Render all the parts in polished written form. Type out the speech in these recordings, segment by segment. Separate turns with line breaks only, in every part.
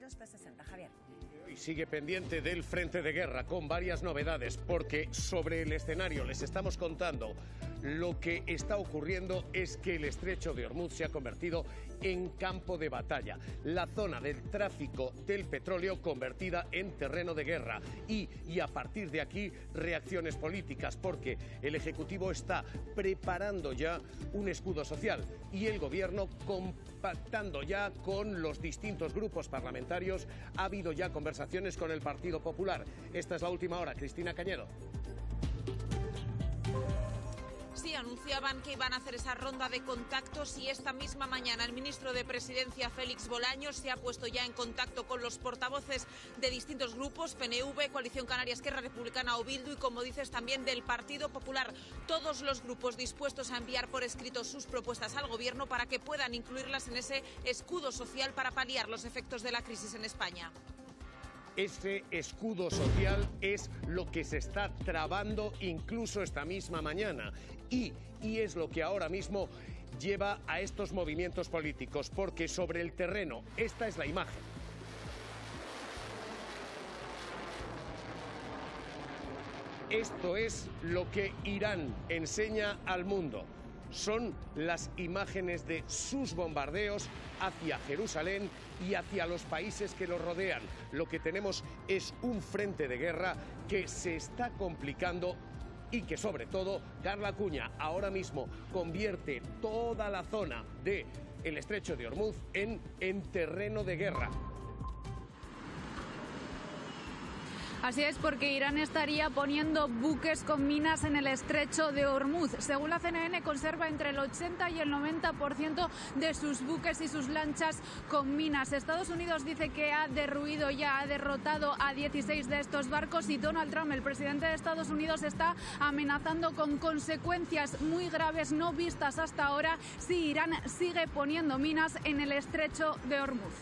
Bombarderos P-60. Javier.
Y sigue pendiente del frente de guerra con varias novedades, porque sobre el escenario les estamos contando lo que está ocurriendo es que el estrecho de Ormuz se ha convertido en campo de batalla. La zona del tráfico del petróleo convertida en terreno de guerra. Y a partir de aquí, reacciones políticas, porque el Ejecutivo está preparando ya un escudo social y el Gobierno compactando ya con los distintos grupos parlamentarios. Ha habido ya conversaciones con el Partido Popular. Esta es la última hora. Cristina Cañedo.
Sí, anunciaban que iban a hacer esa ronda de contactos y esta misma mañana el ministro de Presidencia, Félix Bolaños, se ha puesto ya en contacto con los portavoces de distintos grupos, PNV, Coalición Canaria, Esquerra Republicana o Bildu, y como dices también del Partido Popular. Todos los grupos dispuestos a enviar por escrito sus propuestas al Gobierno para que puedan incluirlas en ese escudo social para paliar los efectos de la crisis en España.
Ese escudo social es lo que se está trabando incluso esta misma mañana y es lo que ahora mismo lleva a estos movimientos políticos, porque sobre el terreno, esta es la imagen. Esto es lo que Irán enseña al mundo. Son las imágenes de sus bombardeos hacia Jerusalén y hacia los países que los rodean. Lo que tenemos es un frente de guerra que se está complicando y que, sobre todo, Carla Acuña ahora mismo convierte toda la zona del estrecho de Ormuz en terreno de guerra.
Así es, porque Irán estaría poniendo buques con minas en el estrecho de Ormuz. Según la CNN, conserva entre el 80 y el 90% de sus buques y sus lanchas con minas. Estados Unidos dice que ha derrotado a 16 de estos barcos, y Donald Trump, el presidente de Estados Unidos, está amenazando con consecuencias muy graves no vistas hasta ahora si Irán sigue poniendo minas en el estrecho de Ormuz.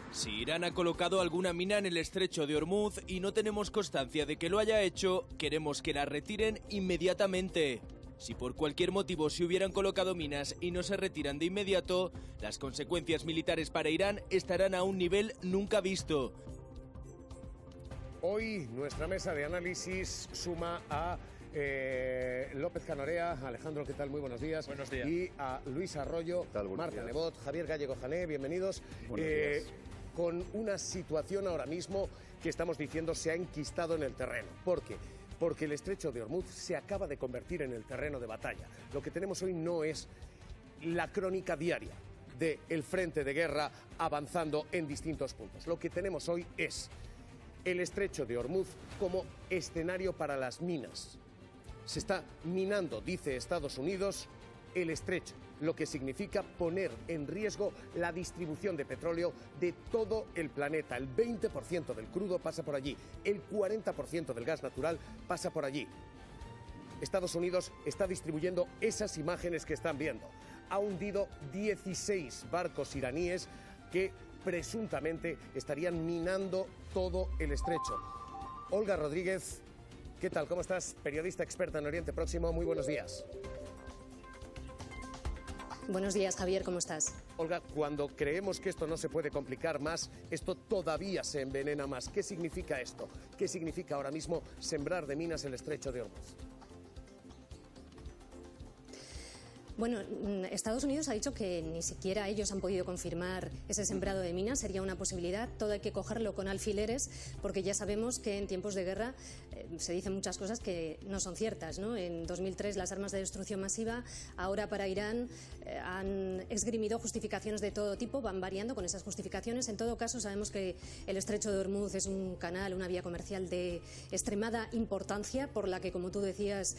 Si Irán ha colocado alguna mina en el estrecho de Ormuz y no tenemos constancia de que lo haya hecho, queremos que la retiren inmediatamente. Si por cualquier motivo se hubieran colocado minas y no se retiran de inmediato, las consecuencias militares para Irán estarán a un nivel nunca visto.
Hoy nuestra mesa de análisis suma a López Canorea. Alejandro, ¿qué tal? Muy buenos días.
Buenos días.
Y a Luis Arroyo, Marta Nebot, Javier Gallego-Jané, bienvenidos.
Buenos días.
Con una situación ahora mismo que estamos diciendo se ha enquistado en el terreno. ¿Por qué? Porque el estrecho de Ormuz se acaba de convertir en el terreno de batalla. Lo que tenemos hoy no es la crónica diaria del frente de guerra avanzando en distintos puntos. Lo que tenemos hoy es el estrecho de Ormuz como escenario para las minas. Se está minando, dice Estados Unidos, el estrecho, lo que significa poner en riesgo la distribución de petróleo de todo el planeta. El 20% del crudo pasa por allí, el 40% del gas natural pasa por allí. Estados Unidos está distribuyendo esas imágenes que están viendo. Ha hundido 16 barcos iraníes que presuntamente estarían minando todo el estrecho. Olga Rodríguez, ¿qué tal? ¿Cómo estás? Periodista experta en Oriente Próximo, muy buenos días.
Buenos días, Javier, ¿cómo estás?
Olga, cuando creemos que esto no se puede complicar más, esto todavía se envenena más. ¿Qué significa esto? ¿Qué significa ahora mismo sembrar de minas el estrecho de Ormuz?
Bueno, Estados Unidos ha dicho que ni siquiera ellos han podido confirmar ese sembrado de minas. Sería una posibilidad. Todo hay que cogerlo con alfileres, porque ya sabemos que en tiempos de guerra se dicen muchas cosas que no son ciertas, ¿no? En 2003 las armas de destrucción masiva, ahora para Irán han esgrimido justificaciones de todo tipo, van variando con esas justificaciones. En todo caso, sabemos que el estrecho de Ormuz es un canal, una vía comercial de extremada importancia, por la que, como tú decías,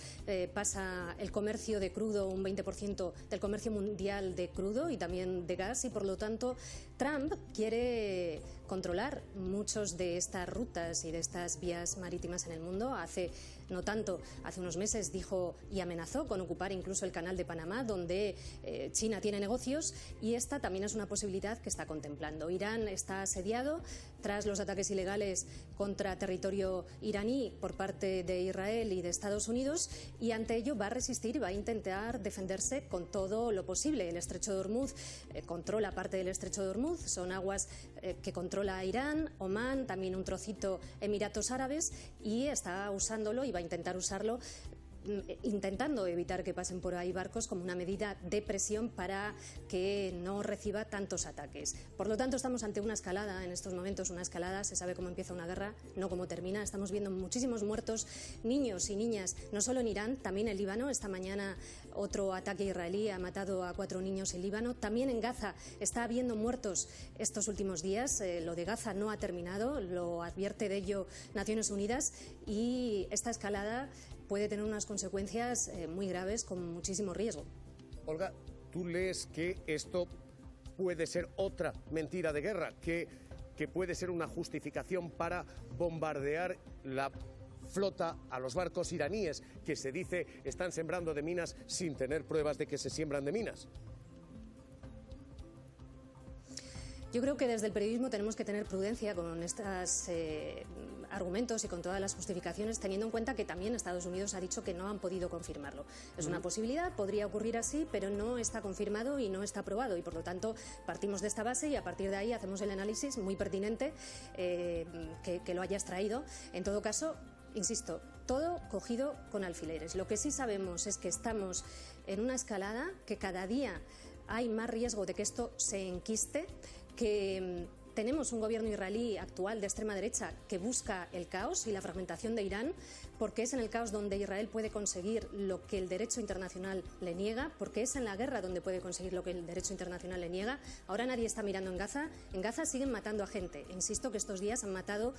pasa el comercio de crudo, un 20% del comercio mundial de crudo y también de gas, y por lo tanto Trump quiere controlar muchas de estas rutas y de estas vías marítimas en el mundo. Hace no tanto. Hace unos meses dijo y amenazó con ocupar incluso el canal de Panamá, donde China tiene negocios, y esta también es una posibilidad que está contemplando. Irán está asediado tras los ataques ilegales contra territorio iraní por parte de Israel y de Estados Unidos, y ante ello va a resistir y va a intentar defenderse con todo lo posible. El estrecho de Ormuz controla parte del estrecho de Ormuz, son aguas que controla Irán, Omán, también un trocito Emiratos Árabes, y está usándolo y va a intentar usarlo, intentando evitar que pasen por ahí barcos como una medida de presión para que no reciba tantos ataques. Por lo tanto, estamos ante una escalada en estos momentos, una escalada, se sabe cómo empieza una guerra, no cómo termina. Estamos viendo muchísimos muertos, niños y niñas, no solo en Irán, también en Líbano. Esta mañana otro ataque israelí ha matado a 4 niños en Líbano. También en Gaza está habiendo muertos estos últimos días. Lo de Gaza no ha terminado, lo advierte de ello Naciones Unidas, y esta escalada puede tener unas consecuencias muy graves con muchísimo riesgo.
Olga, ¿tú lees que esto puede ser otra mentira de guerra, que puede ser una justificación para bombardear la flota, a los barcos iraníes que se dice están sembrando de minas sin tener pruebas de que se siembran de minas?
Yo creo que desde el periodismo tenemos que tener prudencia con estos argumentos y con todas las justificaciones, teniendo en cuenta que también Estados Unidos ha dicho que no han podido confirmarlo. Es una posibilidad, podría ocurrir así, pero no está confirmado y no está probado, y por lo tanto partimos de esta base y a partir de ahí hacemos el análisis muy pertinente que lo hayas traído. En todo caso, insisto, todo cogido con alfileres. Lo que sí sabemos es que estamos en una escalada, que cada día hay más riesgo de que esto se enquiste, que tenemos un gobierno israelí actual de extrema derecha que busca el caos y la fragmentación de Irán, porque es en el caos donde Israel puede conseguir lo que el derecho internacional le niega, porque es en la guerra donde puede conseguir lo que el derecho internacional le niega. Ahora nadie está mirando en Gaza. En Gaza siguen matando a gente. Insisto que estos días han matado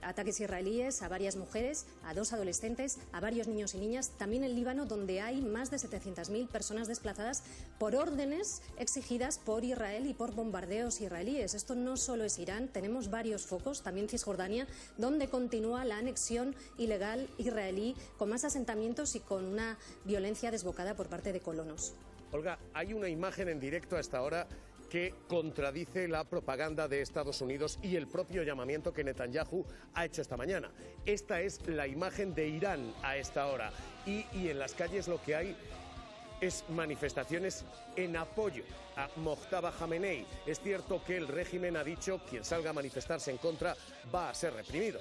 ataques israelíes a varias mujeres, a 2 adolescentes, a varios niños y niñas. También en Líbano, donde hay más de 700.000 personas desplazadas por órdenes exigidas por Israel y por bombardeos israelíes. Esto no solo es Irán, tenemos varios focos, también Cisjordania, donde continúa la anexión ilegal israelí, con más asentamientos y con una violencia desbocada por parte de colonos.
Olga, hay una imagen en directo a esta hora que contradice la propaganda de Estados Unidos y el propio llamamiento que Netanyahu ha hecho esta mañana. Esta es la imagen de Irán a esta hora, y en las calles lo que hay es manifestaciones en apoyo a Mojtaba Khamenei. Es cierto que el régimen ha dicho quien salga a manifestarse en contra va a ser reprimido,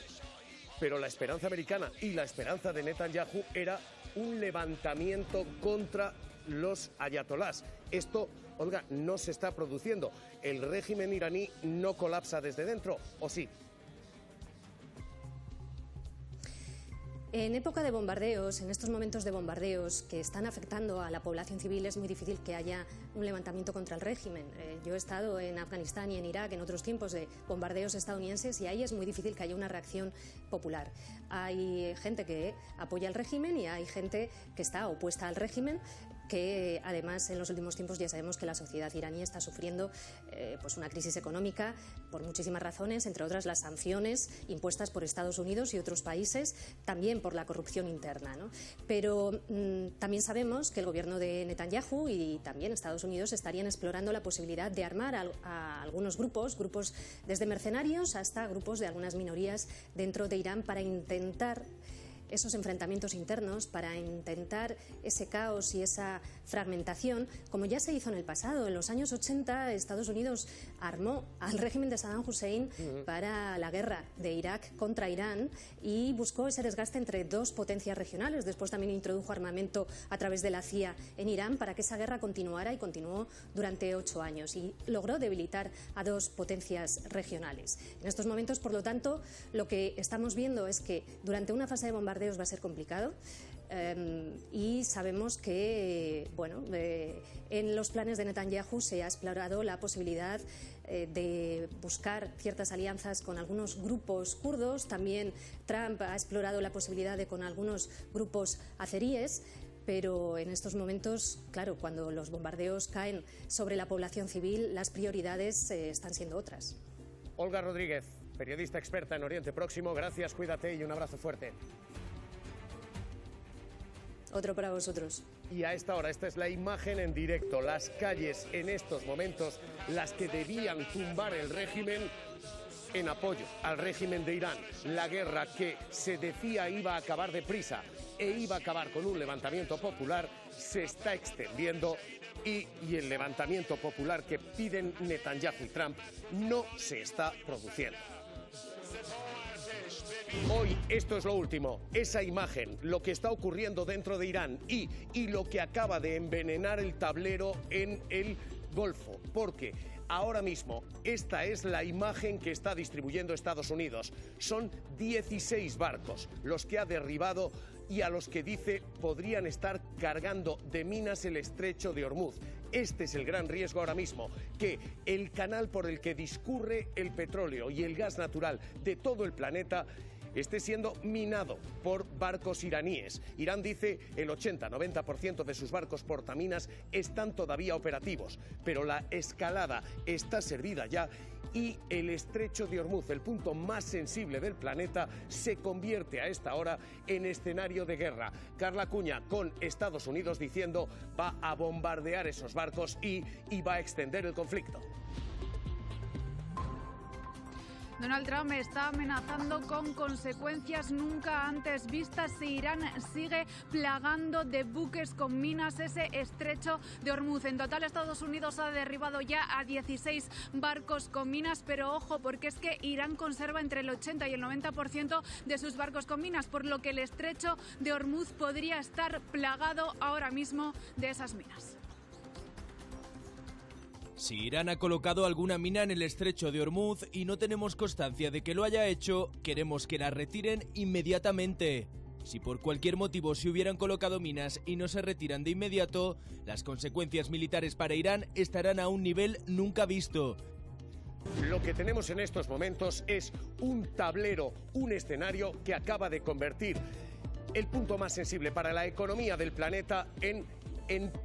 pero la esperanza americana y la esperanza de Netanyahu era un levantamiento contra los ayatolás. Esto, Olga, no se está produciendo. ¿El régimen iraní no colapsa desde dentro, o sí?
En época de bombardeos, en estos momentos de bombardeos que están afectando a la población civil, es muy difícil que haya un levantamiento contra el régimen. Yo he estado en Afganistán y en Irak en otros tiempos de bombardeos estadounidenses, y ahí es muy difícil que haya una reacción popular. Hay gente que apoya al régimen y hay gente que está opuesta al régimen, que además en los últimos tiempos ya sabemos que la sociedad iraní está sufriendo pues una crisis económica por muchísimas razones, entre otras las sanciones impuestas por Estados Unidos y otros países, también por la corrupción interna, ¿no? Pero también sabemos que el gobierno de Netanyahu y también Estados Unidos estarían explorando la posibilidad de armar a algunos grupos desde mercenarios hasta grupos de algunas minorías dentro de Irán, para intentar esos enfrentamientos internos, para intentar ese caos y esa fragmentación, como ya se hizo en el pasado. En los años 80 Estados Unidos armó al régimen de Saddam Hussein para la guerra de Irak contra Irán y buscó ese desgaste entre 2 potencias regionales. Después también introdujo armamento a través de la CIA en Irán para que esa guerra continuara, y continuó durante 8 años y logró debilitar a 2 potencias regionales. En estos momentos, por lo tanto, lo que estamos viendo es que durante una fase de bombardeo va a ser complicado, y sabemos que en los planes de Netanyahu se ha explorado la posibilidad de buscar ciertas alianzas con algunos grupos kurdos. También Trump ha explorado la posibilidad de con algunos grupos azeríes. Pero en estos momentos, claro, cuando los bombardeos caen sobre la población civil, las prioridades están siendo otras.
Olga Rodríguez, periodista experta en Oriente Próximo, gracias, cuídate y un abrazo fuerte.
Otro para vosotros.
Y a esta hora, esta es la imagen en directo, las calles en estos momentos, las que debían tumbar el régimen en apoyo al régimen de Irán. La guerra que se decía iba a acabar deprisa e iba a acabar con un levantamiento popular se está extendiendo y el levantamiento popular que piden Netanyahu y Trump no se está produciendo. Hoy esto es lo último, esa imagen, lo que está ocurriendo dentro de Irán y lo que acaba de envenenar el tablero en el Golfo, porque ahora mismo esta es la imagen que está distribuyendo Estados Unidos. Son 16 barcos los que ha derribado y a los que dice podrían estar cargando de minas el estrecho de Hormuz. Este es el gran riesgo ahora mismo, que el canal por el que discurre el petróleo y el gas natural de todo el planeta esté siendo minado por barcos iraníes. Irán dice el 80-90% de sus barcos portaminas están todavía operativos, pero la escalada está servida ya y el estrecho de Hormuz, el punto más sensible del planeta, se convierte a esta hora en escenario de guerra. Carla Cuña con Estados Unidos diciendo va a bombardear esos barcos y va a extender el conflicto.
Donald Trump está amenazando con consecuencias nunca antes vistas si Irán sigue plagando de buques con minas ese estrecho de Hormuz. En total, Estados Unidos ha derribado ya a 16 barcos con minas, pero ojo, porque es que Irán conserva entre el 80 y el 90% de sus barcos con minas, por lo que el estrecho de Hormuz podría estar plagado ahora mismo de esas minas.
Si Irán ha colocado alguna mina en el estrecho de Hormuz y no tenemos constancia de que lo haya hecho, queremos que la retiren inmediatamente. Si por cualquier motivo se hubieran colocado minas y no se retiran de inmediato, las consecuencias militares para Irán estarán a un nivel nunca visto.
Lo que tenemos en estos momentos es un tablero, un escenario que acaba de convertir el punto más sensible para la economía del planeta en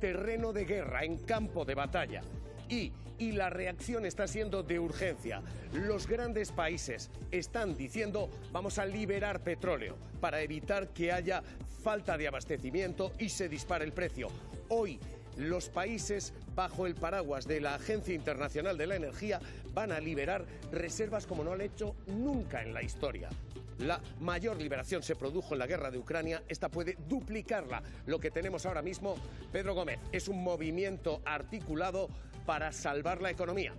terreno de guerra, en campo de batalla. Y la reacción está siendo de urgencia. Los grandes países están diciendo vamos a liberar petróleo para evitar que haya falta de abastecimiento y se dispare el precio. Hoy los países bajo el paraguas de la Agencia Internacional de la Energía van a liberar reservas como no lo han hecho nunca en la historia. La mayor liberación se produjo en la guerra de Ucrania, esta puede duplicarla. Lo que tenemos ahora mismo, Pedro Gómez, es un movimiento articulado para salvar la economía.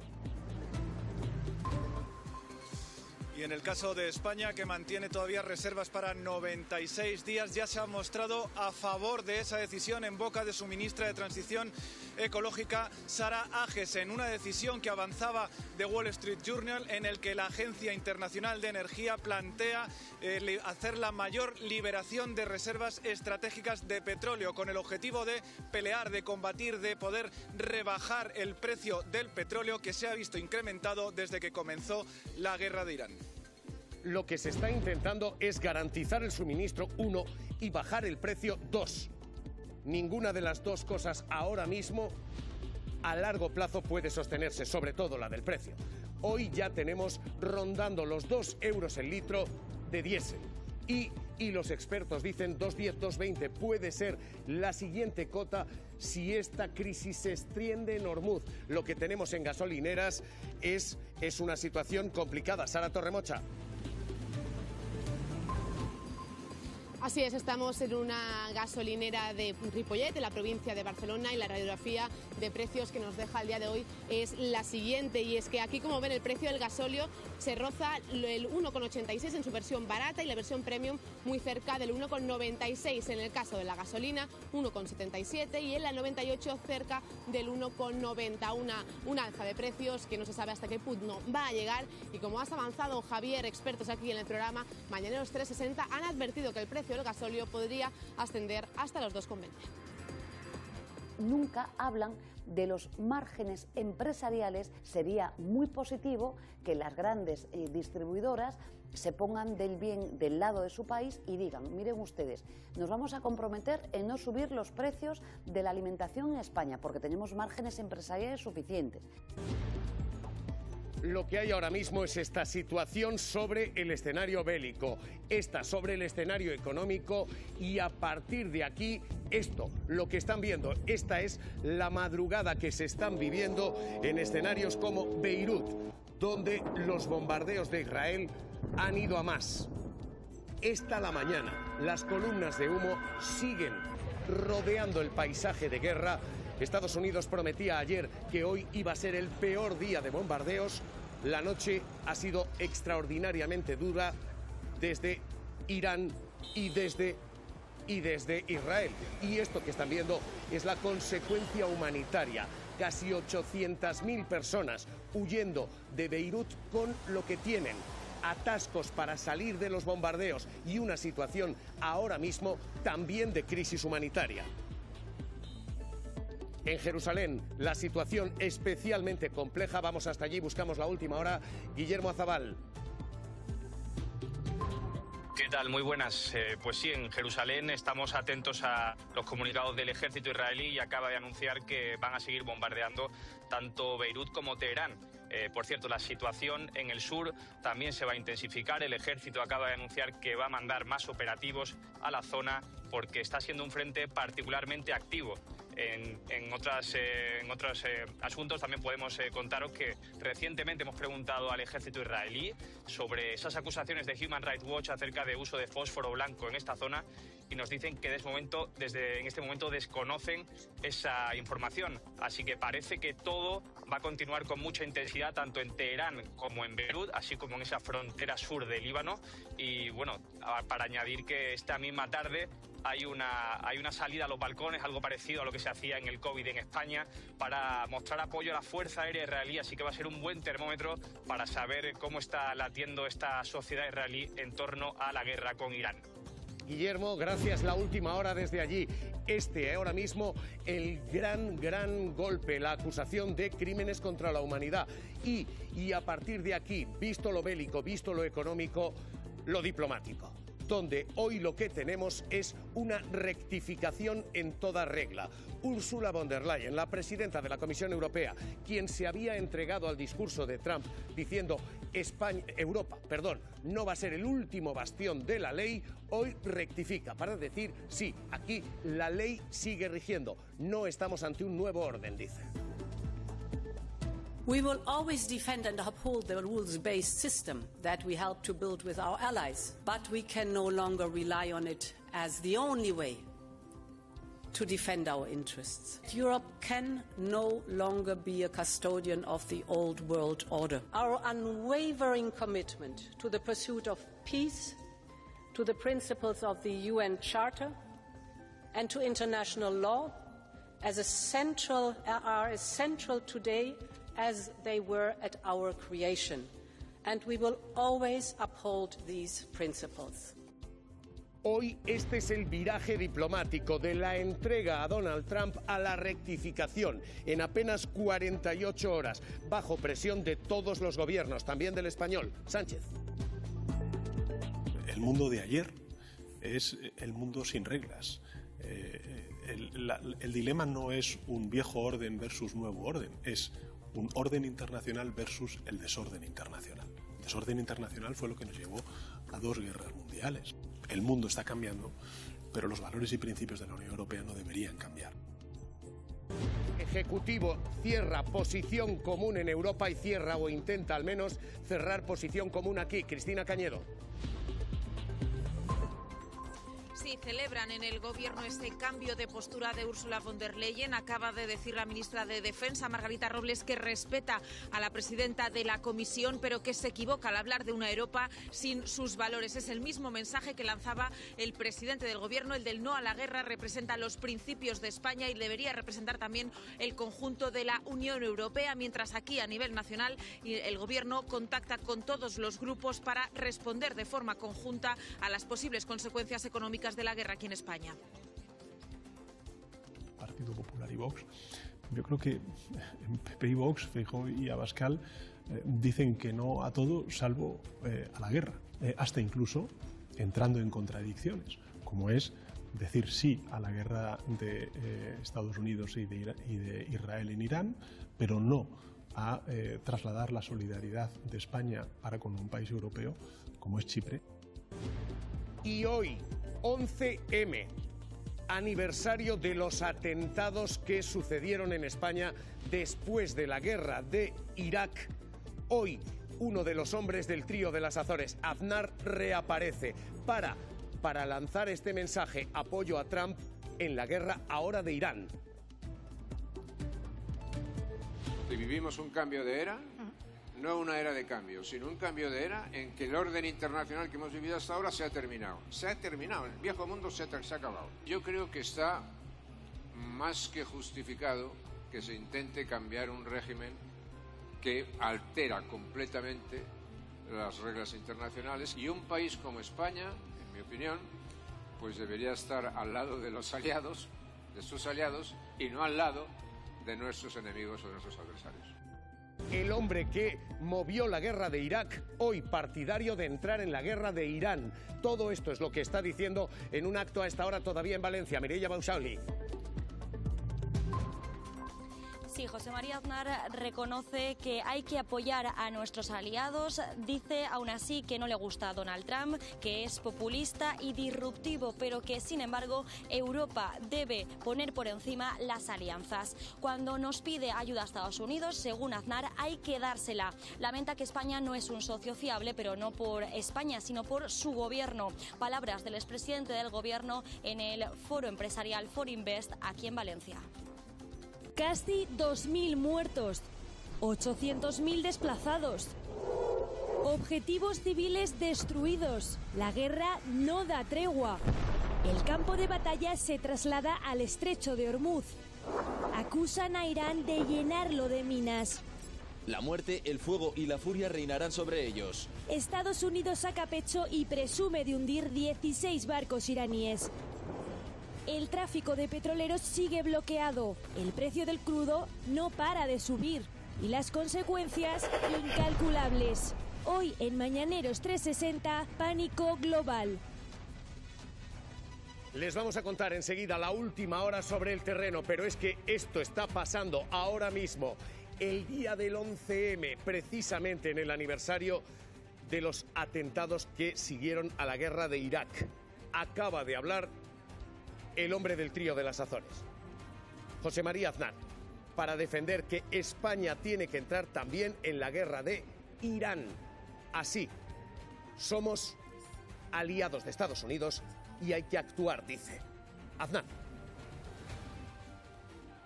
Y en el caso de España, que mantiene todavía reservas para 96 días, ya se ha mostrado a favor de esa decisión en boca de su ministra de Transición Ecológica, Sara Agesen. Una decisión que avanzaba The Wall Street Journal, en el que la Agencia Internacional de Energía plantea hacer la mayor liberación de reservas estratégicas de petróleo, con el objetivo de pelear, de combatir, de poder rebajar el precio del petróleo, que se ha visto incrementado desde que comenzó la guerra de Irán.
Lo que se está intentando es garantizar el suministro, 1, y bajar el precio, 2. Ninguna de las dos cosas ahora mismo a largo plazo puede sostenerse, sobre todo la del precio. Hoy ya tenemos rondando los 2 euros el litro de diésel y los expertos dicen 2,10, 2,20 puede ser la siguiente cota si esta crisis se extiende en Hormuz. Lo que tenemos en gasolineras es una situación complicada. Sara Torremocha.
Así es, estamos en una gasolinera de Ripollet, en la provincia de Barcelona, y la radiografía de precios que nos deja el día de hoy es la siguiente, y es que aquí, como ven, el precio del gasóleo se roza el 1,86 en su versión barata y la versión premium muy cerca del 1,96 en el caso de la gasolina, 1,77, y en la 98 cerca del 1,90. Una alza de precios que no se sabe hasta qué punto va a llegar, y como has avanzado, Javier, expertos aquí en el programa Mañaneros 360 han advertido que el precio del gasóleo podría ascender hasta los 2,20.
Nunca hablan de los márgenes empresariales. Sería muy positivo que las grandes distribuidoras se pongan del lado de su país y digan, miren ustedes, nos vamos a comprometer en no subir los precios de la alimentación en España porque tenemos márgenes empresariales suficientes.
lo que hay ahora mismo es esta situación sobre el escenario bélico, esta sobre el escenario económico, y a partir de aquí, esto, lo que están viendo, esta es la madrugada que se están viviendo en escenarios como Beirut, donde los bombardeos de Israel han ido a más. Esta la mañana, las columnas de humo siguen rodeando el paisaje de guerra. Estados Unidos prometía ayer que hoy iba a ser el peor día de bombardeos. La noche ha sido extraordinariamente dura desde Irán y desde Israel. Y esto que están viendo es la consecuencia humanitaria. Casi 800.000 personas huyendo de Beirut con lo que tienen: atascos para salir de los bombardeos y una situación ahora mismo también de crisis humanitaria. En Jerusalén, la situación especialmente compleja. Vamos hasta allí, buscamos la última hora. Guillermo Azabal.
¿Qué tal? Muy buenas. Pues sí, en Jerusalén estamos atentos a los comunicados del ejército israelí y acaba de anunciar que van a seguir bombardeando tanto Beirut como Teherán. Por cierto, la situación en el sur también se va a intensificar. El ejército acaba de anunciar que va a mandar más operativos a la zona porque está siendo un frente particularmente activo. En otros asuntos también podemos contaros que recientemente hemos preguntado al ejército israelí sobre esas acusaciones de Human Rights Watch acerca de uso de fósforo blanco en esta zona y nos dicen que en este momento desconocen esa información. Así que parece que todo va a continuar con mucha intensidad tanto en Teherán como en Beirut, así como en esa frontera sur de Líbano. Y bueno, para añadir que esta misma tarde hay una salida a los balcones, algo parecido a lo que se hacía en el COVID en España, para mostrar apoyo a la Fuerza Aérea Israelí, así que va a ser un buen termómetro para saber cómo está latiendo esta sociedad israelí en torno a la guerra con Irán.
Guillermo, gracias. La última hora desde allí. Ahora mismo, el gran golpe, la acusación de crímenes contra la humanidad. Y a partir de aquí, visto lo bélico, visto lo económico, lo diplomático, donde hoy lo que tenemos es una rectificación en toda regla. Ursula von der Leyen, la presidenta de la Comisión Europea, quien se había entregado al discurso de Trump diciendo Europa no va a ser el último bastión de la ley, hoy rectifica para decir sí, aquí la ley sigue rigiendo, no estamos ante un nuevo orden, dice.
We will always defend and uphold the rules-based system that we helped to build with our allies, but we can no longer rely on it as the only way to defend our interests. Europe can no longer be a custodian of the old world order. Our unwavering commitment to the pursuit of peace, to the principles of the UN Charter, and to international law are as central today as they were at our creation, and we will always uphold these principles.
Hoy este es el viraje diplomático de la entrega a Donald Trump a la rectificación en apenas 48 horas, bajo presión de todos los gobiernos, también del español. Sánchez.
El mundo de ayer es el mundo sin reglas. El dilema no es un viejo orden versus nuevo orden, es un orden internacional versus el desorden internacional. El desorden internacional fue lo que nos llevó a 2 guerras mundiales. El mundo está cambiando, pero los valores y principios de la Unión Europea no deberían cambiar.
Ejecutivo cierra posición común en Europa y cierra o intenta al menos cerrar posición común aquí. Cristina Cañedo.
Sí, celebran en el gobierno ese cambio de postura de Ursula von der Leyen. Acaba de decir la ministra de Defensa, Margarita Robles, que respeta a la presidenta de la Comisión, pero que se equivoca al hablar de una Europa sin sus valores. Es el mismo mensaje que lanzaba el presidente del gobierno, el del no a la guerra. Representa los principios de España y debería representar también el conjunto de la Unión Europea, mientras aquí a nivel nacional el gobierno contacta con todos los grupos para responder de forma conjunta a las posibles consecuencias económicas de la guerra aquí en España.
Partido Popular y Vox. Yo creo que PP y Vox, Feijóo y Abascal dicen que no a todo salvo a la guerra, hasta incluso entrando en contradicciones, como es decir sí a la guerra de Estados Unidos y de Israel en Irán, pero no a trasladar la solidaridad de España para con un país europeo como es Chipre.
Y hoy, 11M, aniversario de los atentados que sucedieron en España después de la guerra de Irak. Hoy, uno de los hombres del trío de las Azores, Aznar, reaparece para lanzar este mensaje, apoyo a Trump en la guerra ahora de Irán.
Si vivimos un cambio de era, no una era de cambio, sino un cambio de era en que el orden internacional que hemos vivido hasta ahora se ha terminado. Se ha terminado, el viejo mundo se ha acabado. Yo creo que está más que justificado que se intente cambiar un régimen que altera completamente las reglas internacionales, y un país como España, en mi opinión, pues debería estar al lado de los aliados, de sus aliados, y no al lado de nuestros enemigos o de nuestros adversarios.
El hombre que movió la guerra de Irak, hoy partidario de entrar en la guerra de Irán. Todo esto es lo que está diciendo en un acto a esta hora todavía en Valencia. Mireia Bausauli.
Sí, José María Aznar reconoce que hay que apoyar a nuestros aliados. Dice aún así que no le gusta a Donald Trump, que es populista y disruptivo, pero que sin embargo Europa debe poner por encima las alianzas. Cuando nos pide ayuda a Estados Unidos, según Aznar, hay que dársela. Lamenta que España no es un socio fiable, pero no por España, sino por su gobierno. Palabras del expresidente del gobierno en el foro empresarial Forinvest aquí en Valencia.
Casi 2.000 muertos, 800.000 desplazados, objetivos civiles destruidos. La guerra no da tregua. El campo de batalla se traslada al estrecho de Ormuz. Acusan a Irán de llenarlo de minas.
La muerte, el fuego y la furia reinarán sobre ellos.
Estados Unidos saca pecho y presume de hundir 16 barcos iraníes. El tráfico de petroleros sigue bloqueado, el precio del crudo no para de subir y las consecuencias incalculables. Hoy en Mañaneros 360, pánico global.
Les vamos a contar enseguida la última hora sobre el terreno, pero es que esto está pasando ahora mismo, el día del 11M, precisamente en el aniversario de los atentados que siguieron a la guerra de Irak. Acaba de hablar el hombre del trío de las Azores, José María Aznar, para defender que España tiene que entrar también en la guerra de Irán. Así, somos aliados de Estados Unidos y hay que actuar, dice Aznar.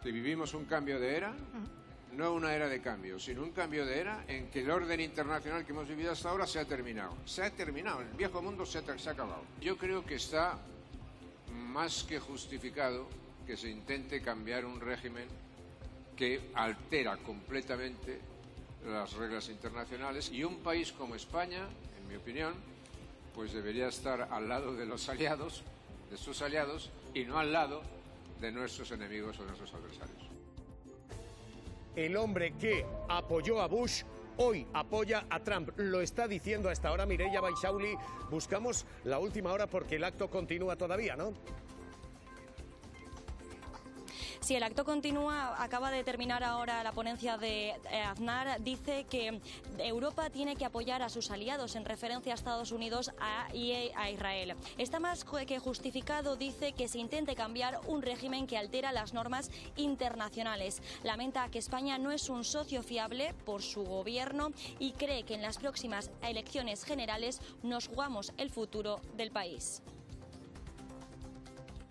Si vivimos un cambio de era, no una era de cambio, sino un cambio de era en que el orden internacional que hemos vivido hasta ahora se ha terminado. Se ha terminado, el viejo mundo se ha acabado. Yo creo que está más que justificado que se intente cambiar un régimen que altera completamente las reglas internacionales, y un país como España, en mi opinión, pues debería estar al lado de los aliados, de sus aliados, y no al lado de nuestros enemigos o de nuestros adversarios.
El hombre que apoyó a Bush hoy apoya a Trump. Lo está diciendo a esta hora Mireia Bausauli. Buscamos la última hora porque el acto continúa todavía, ¿no?
Sí, el acto continúa. Acaba de terminar ahora la ponencia de Aznar. Dice que Europa tiene que apoyar a sus aliados en referencia a Estados Unidos y a Israel. Está más que justificado, dice, que se intente cambiar un régimen que altera las normas internacionales. Lamenta que España no es un socio fiable por su gobierno y cree que en las próximas elecciones generales nos jugamos el futuro del país.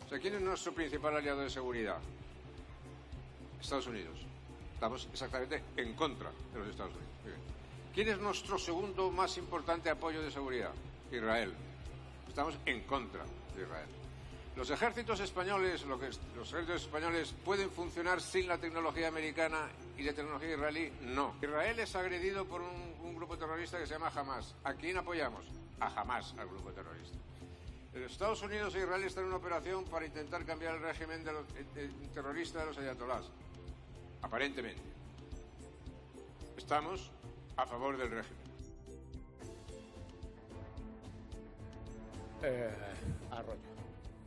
O sea, ¿quién es nuestro principal aliado de seguridad? Estados Unidos. Estamos exactamente en contra de los Estados Unidos. Muy bien. ¿Quién es nuestro segundo más importante apoyo de seguridad? Israel. Estamos en contra de Israel. Los ejércitos españoles, pueden funcionar sin la tecnología americana y la tecnología israelí. No. Israel es agredido por un grupo terrorista que se llama Hamas. ¿A quién apoyamos? A Hamas, al grupo terrorista. Estados Unidos e Israel están en una operación para intentar cambiar el régimen terrorista de los ayatolás. Aparentemente. Estamos a favor del régimen.
Arroyo.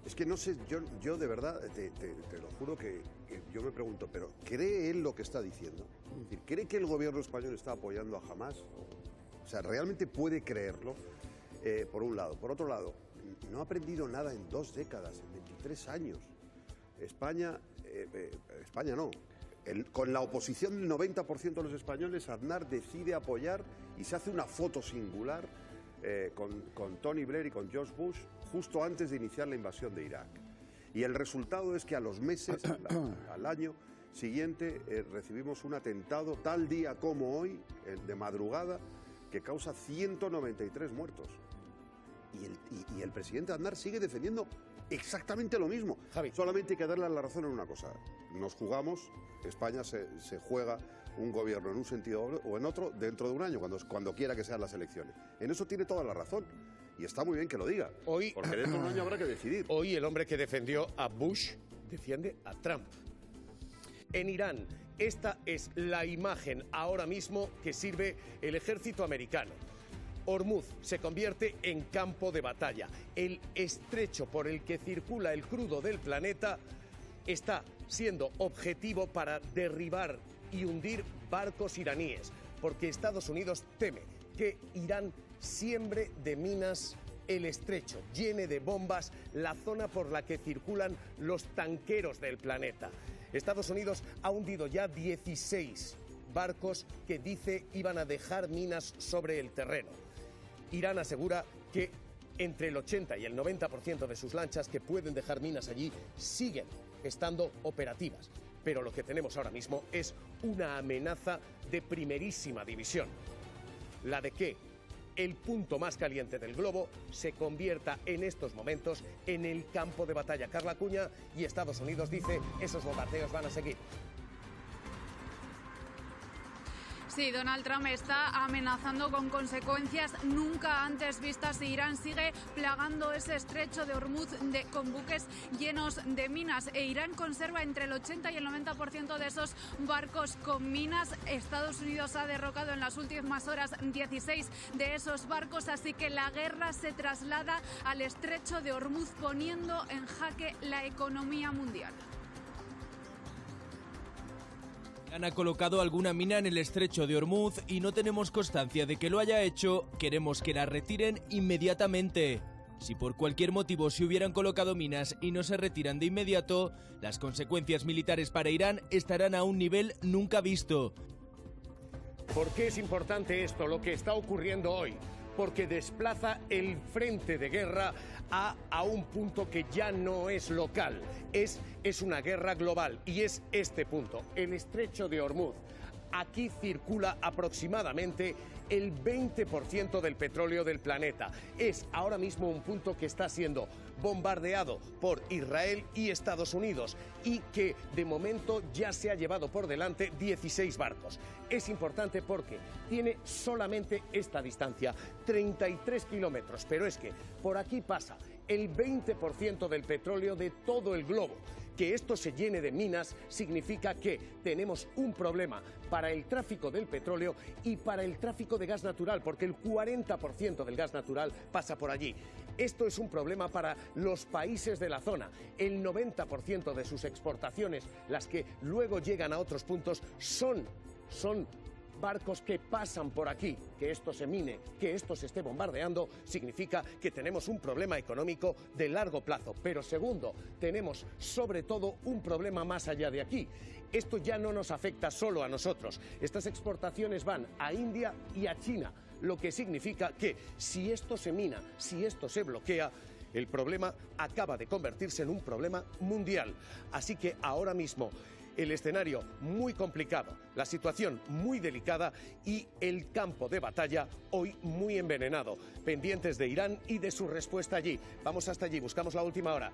Es que no sé, yo de verdad, te lo juro que yo me pregunto, pero ¿cree él lo que está diciendo? Es decir, ¿cree que el gobierno español está apoyando a Hamás? O sea, ¿realmente puede creerlo? Por un lado. Por otro lado, no ha aprendido nada en 2 décadas, en 23 años. España no. Con la oposición del 90% de los españoles, Aznar decide apoyar y se hace una foto singular con Tony Blair y con George Bush justo antes de iniciar la invasión de Irak. Y el resultado es que a los meses, al año siguiente, recibimos un atentado tal día como hoy, de madrugada, que causa 193 muertos. Y el presidente Aznar sigue defendiendo exactamente lo mismo.
Javi.
Solamente hay que darle la razón en una cosa. Nos jugamos, España se juega un gobierno en un sentido o en otro dentro de un año, cuando quiera que sean las elecciones. En eso tiene toda la razón. Y está muy bien que lo diga, porque dentro de un año habrá que decidir.
Hoy el hombre que defendió a Bush defiende a Trump. En Irán, esta es la imagen ahora mismo que sirve el ejército americano. Hormuz se convierte en campo de batalla. El estrecho por el que circula el crudo del planeta está siendo objetivo para derribar y hundir barcos iraníes, porque Estados Unidos teme que Irán siembre de minas el estrecho, llene de bombas la zona por la que circulan los tanqueros del planeta. Estados Unidos ha hundido ya 16 barcos que dice iban a dejar minas sobre el terreno. Irán asegura que entre el 80 y el 90% de sus lanchas que pueden dejar minas allí siguen estando operativas. Pero lo que tenemos ahora mismo es una amenaza de primerísima división. La de que el punto más caliente del globo se convierta en estos momentos en el campo de batalla. Carla Cuña, y Estados Unidos dice esos bombardeos van a seguir.
Sí, Donald Trump está amenazando con consecuencias nunca antes vistas si Irán sigue plagando ese estrecho de Hormuz con buques llenos de minas. E Irán conserva entre el 80 y el 90% de esos barcos con minas. Estados Unidos ha derrocado en las últimas horas 16 de esos barcos, así que la guerra se traslada al estrecho de Hormuz, poniendo en jaque la economía mundial.
Ha colocado alguna mina en el estrecho de Hormuz y no tenemos constancia de que lo haya hecho. Queremos que la retiren inmediatamente. Si por cualquier motivo se hubieran colocado minas y no se retiran de inmediato, las consecuencias militares para Irán estarán a un nivel nunca visto.
¿Por qué es importante esto, lo que está ocurriendo hoy? Porque desplaza el frente de guerra a un punto que ya no es local, es una guerra global, y es este punto, el estrecho de Hormuz. Aquí circula aproximadamente el 20% del petróleo del planeta. Es ahora mismo un punto que está siendo bombardeado por Israel y Estados Unidos y que de momento ya se ha llevado por delante 16 barcos. Es importante porque tiene solamente esta distancia, 33 kilómetros, pero es que por aquí pasa el 20% del petróleo de todo el globo. Que esto se llene de minas significa que tenemos un problema para el tráfico del petróleo y para el tráfico de gas natural, porque el 40% del gas natural pasa por allí. Esto es un problema para los países de la zona. El 90% de sus exportaciones, las que luego llegan a otros puntos, son barcos que pasan por aquí. Que esto se mine, que esto se esté bombardeando, significa que tenemos un problema económico de largo plazo. Pero segundo, tenemos sobre todo un problema más allá de aquí. Esto ya no nos afecta solo a nosotros. Estas exportaciones van a India y a China, lo que significa que si esto se mina, si esto se bloquea, el problema acaba de convertirse en un problema mundial. Así que ahora mismo el escenario muy complicado, la situación muy delicada y el campo de batalla hoy muy envenenado. Pendientes de Irán y de su respuesta allí. Vamos hasta allí, buscamos la última hora.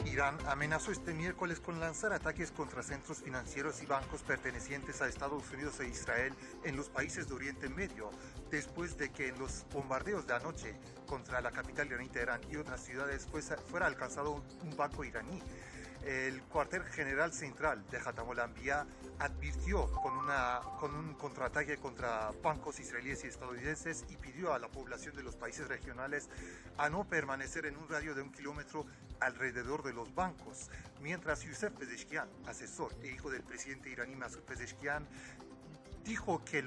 Irán amenazó este miércoles con lanzar ataques contra centros financieros y bancos pertenecientes a Estados Unidos e Israel en los países de Oriente Medio, después de que en los bombardeos de anoche contra la capital iraní Teherán y otras ciudades fuera alcanzado un banco iraní. El cuartel general central de Jatamolanvia advirtió con un contraataque contra bancos israelíes y estadounidenses y pidió a la población de los países regionales a no permanecer en un radio de 1 kilómetro alrededor de los bancos. Mientras Youssef Pezeshkian, asesor e hijo del presidente iraní Masoud Pezeshkian, dijo que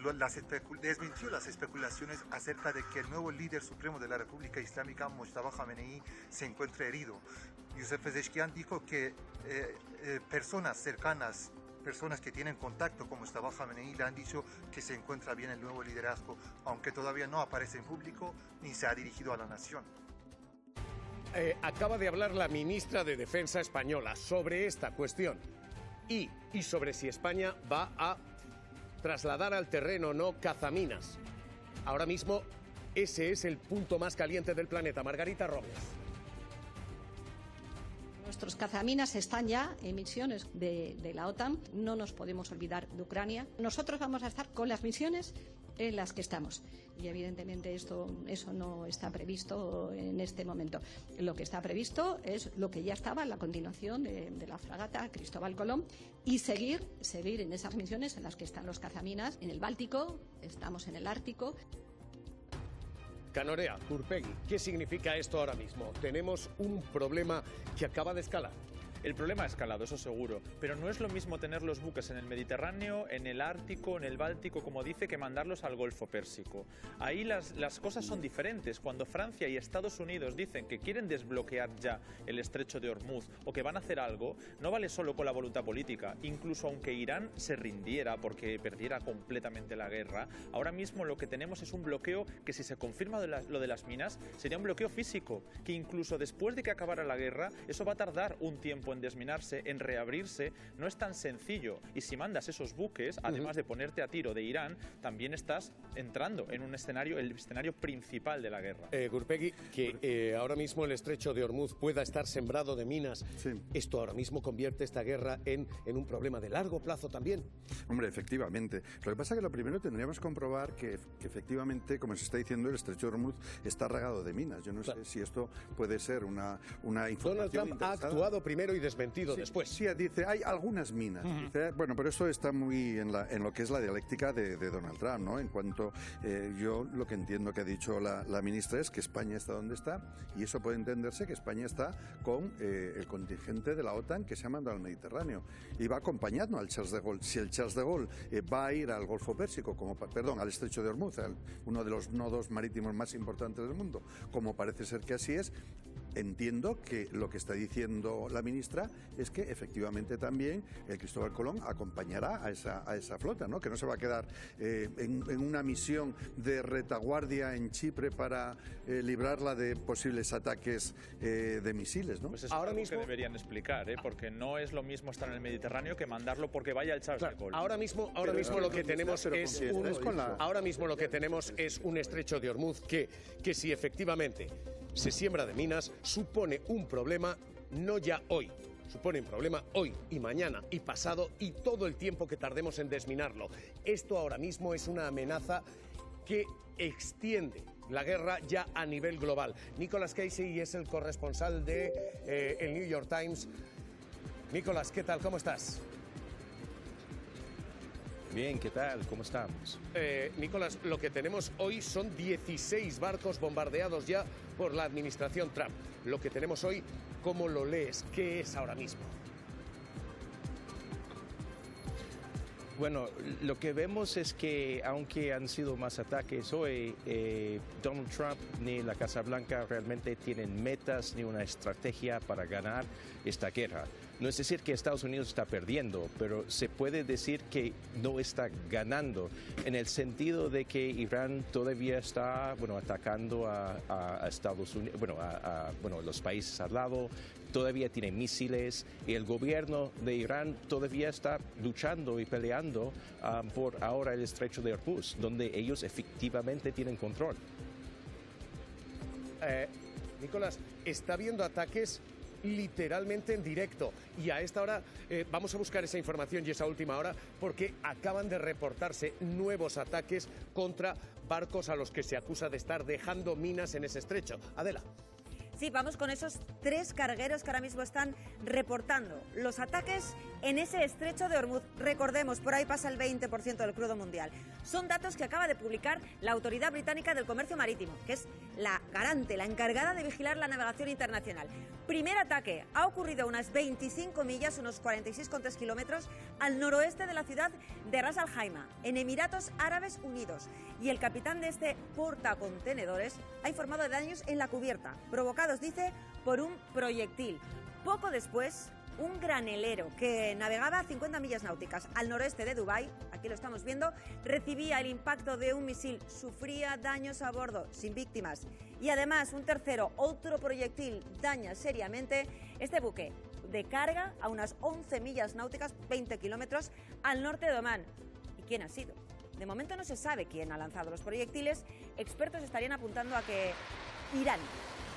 desmintió las especulaciones acerca de que el nuevo líder supremo de la República Islámica, Mojtaba Khamenei, se encuentra herido. Youssef Pezeshkian dijo que personas cercanas, personas que tienen contacto con Mojtaba Khamenei, le han dicho que se encuentra bien el nuevo liderazgo, aunque todavía no aparece en público ni se ha dirigido a la nación.
Acaba de hablar la ministra de Defensa española sobre esta cuestión y sobre si España va a trasladar al terreno no cazaminas. Ahora mismo ese es el punto más caliente del planeta. Margarita Robles.
Nuestros cazaminas están ya en misiones de la OTAN. No nos podemos olvidar de Ucrania. Nosotros vamos a estar con las misiones en las que estamos. Y evidentemente eso no está previsto en este momento. Lo que está previsto es lo que ya estaba en la continuación de la fragata Cristóbal Colón y seguir en esas misiones en las que están los cazaminas en el Báltico, estamos en el Ártico.
Canorea, Urpegui, ¿qué significa esto ahora mismo? Tenemos un problema que acaba de escalar.
El problema ha escalado, eso seguro, pero no es lo mismo tener los buques en el Mediterráneo, en el Ártico, en el Báltico, como dice, que mandarlos al Golfo Pérsico. Ahí las cosas son diferentes. Cuando Francia y Estados Unidos dicen que quieren desbloquear ya el estrecho de Hormuz o que van a hacer algo, no vale solo con la voluntad política. Incluso aunque Irán se rindiera porque perdiera completamente la guerra, ahora mismo lo que tenemos es un bloqueo que, si se confirma lo de las minas, sería un bloqueo físico, que incluso después de que acabara la guerra, eso va a tardar un tiempo en desminarse, en reabrirse. No es tan sencillo, y si mandas esos buques, además de ponerte a tiro de Irán, también estás entrando en un escenario, el escenario principal de la guerra.
Gurpegui, que ahora mismo el estrecho de Hormuz pueda estar sembrado de minas, sí. Esto ahora mismo convierte esta guerra en un problema de largo plazo también.
Hombre, efectivamente. Lo que pasa es que lo primero tendríamos que comprobar que efectivamente, como se está diciendo, el estrecho de Hormuz está regado de minas. Yo no sé si esto puede ser una información.
Donald Trump ha actuado primero y desmentido después.
Sí, dice, hay algunas minas. Dice, bueno, pero eso está muy en lo que es la dialéctica de Donald Trump, ¿no? En cuanto, yo lo que entiendo que ha dicho la ministra es que España está donde está, y eso puede entenderse que España está con el contingente de la OTAN que se ha mandado al Mediterráneo y va acompañando al Charles de Gaulle. Si el Charles de Gaulle va a ir al Golfo Pérsico, al estrecho de Hormuz, uno de los nodos marítimos más importantes del mundo, como parece ser que así es, entiendo que lo que está diciendo la ministra es que efectivamente también el Cristóbal Colón acompañará a esa flota, ¿no? Que no se va a quedar en una misión de retaguardia en Chipre para librarla de posibles ataques de misiles, ¿no?
Pues eso ahora es algo mismo que deberían explicar, porque no es lo mismo estar en el Mediterráneo que mandarlo porque vaya el Charles de Gaulle.
Ahora mismo lo que tenemos es un estrecho de Hormuz que si efectivamente se siembra de minas, supone un problema no ya hoy, supone un problema hoy y mañana y pasado y todo el tiempo que tardemos en desminarlo. Esto ahora mismo es una amenaza que extiende la guerra ya a nivel global. Nicholas Casey es el corresponsal de el New York Times. Nicholas, ¿qué tal? ¿Cómo estás?
Bien, ¿qué tal? ¿Cómo estamos?
Nicolás, lo que tenemos hoy son 16 barcos bombardeados ya por la administración Trump. Lo que tenemos hoy, ¿cómo lo lees? ¿Qué es ahora mismo?
Bueno, lo que vemos es que aunque han sido más ataques hoy, Donald Trump ni la Casa Blanca realmente tienen metas ni una estrategia para ganar esta guerra. No es decir que Estados Unidos está perdiendo, pero se puede decir que no está ganando, en el sentido de que Irán todavía está atacando a Estados Unidos, a los países al lado, todavía tiene misiles, y el gobierno de Irán todavía está luchando y peleando por ahora el estrecho de Hormuz, donde ellos efectivamente tienen control.
Nicolás, está habiendo ataques literalmente en directo, y a esta hora vamos a buscar esa información y esa última hora, porque acaban de reportarse nuevos ataques contra barcos a los que se acusa de estar dejando minas en ese estrecho. Adela.
Sí, vamos con esos 3 cargueros que ahora mismo están reportando los ataques en ese estrecho de Hormuz. Recordemos, por ahí pasa el 20% del crudo mundial. Son datos que acaba de publicar la Autoridad Británica del Comercio Marítimo, que es la garante, la encargada de vigilar la navegación internacional. Primer ataque ha ocurrido a unas 25 millas, unos 46,3 kilómetros, al noroeste de la ciudad de Ras Al Khaimah, en Emiratos Árabes Unidos. Y el capitán de este portacontenedores ha informado de daños en la cubierta, provocados, dice, por un proyectil. Poco después, un granelero que navegaba a 50 millas náuticas al noroeste de Dubái, aquí lo estamos viendo, recibía el impacto de un misil, sufría daños a bordo, sin víctimas. Y además, un tercero, otro proyectil, daña seriamente este buque de carga a unas 11 millas náuticas, 20 kilómetros, al norte de Omán. ¿Y quién ha sido? De momento no se sabe quién ha lanzado los proyectiles. Expertos estarían apuntando a que Irán,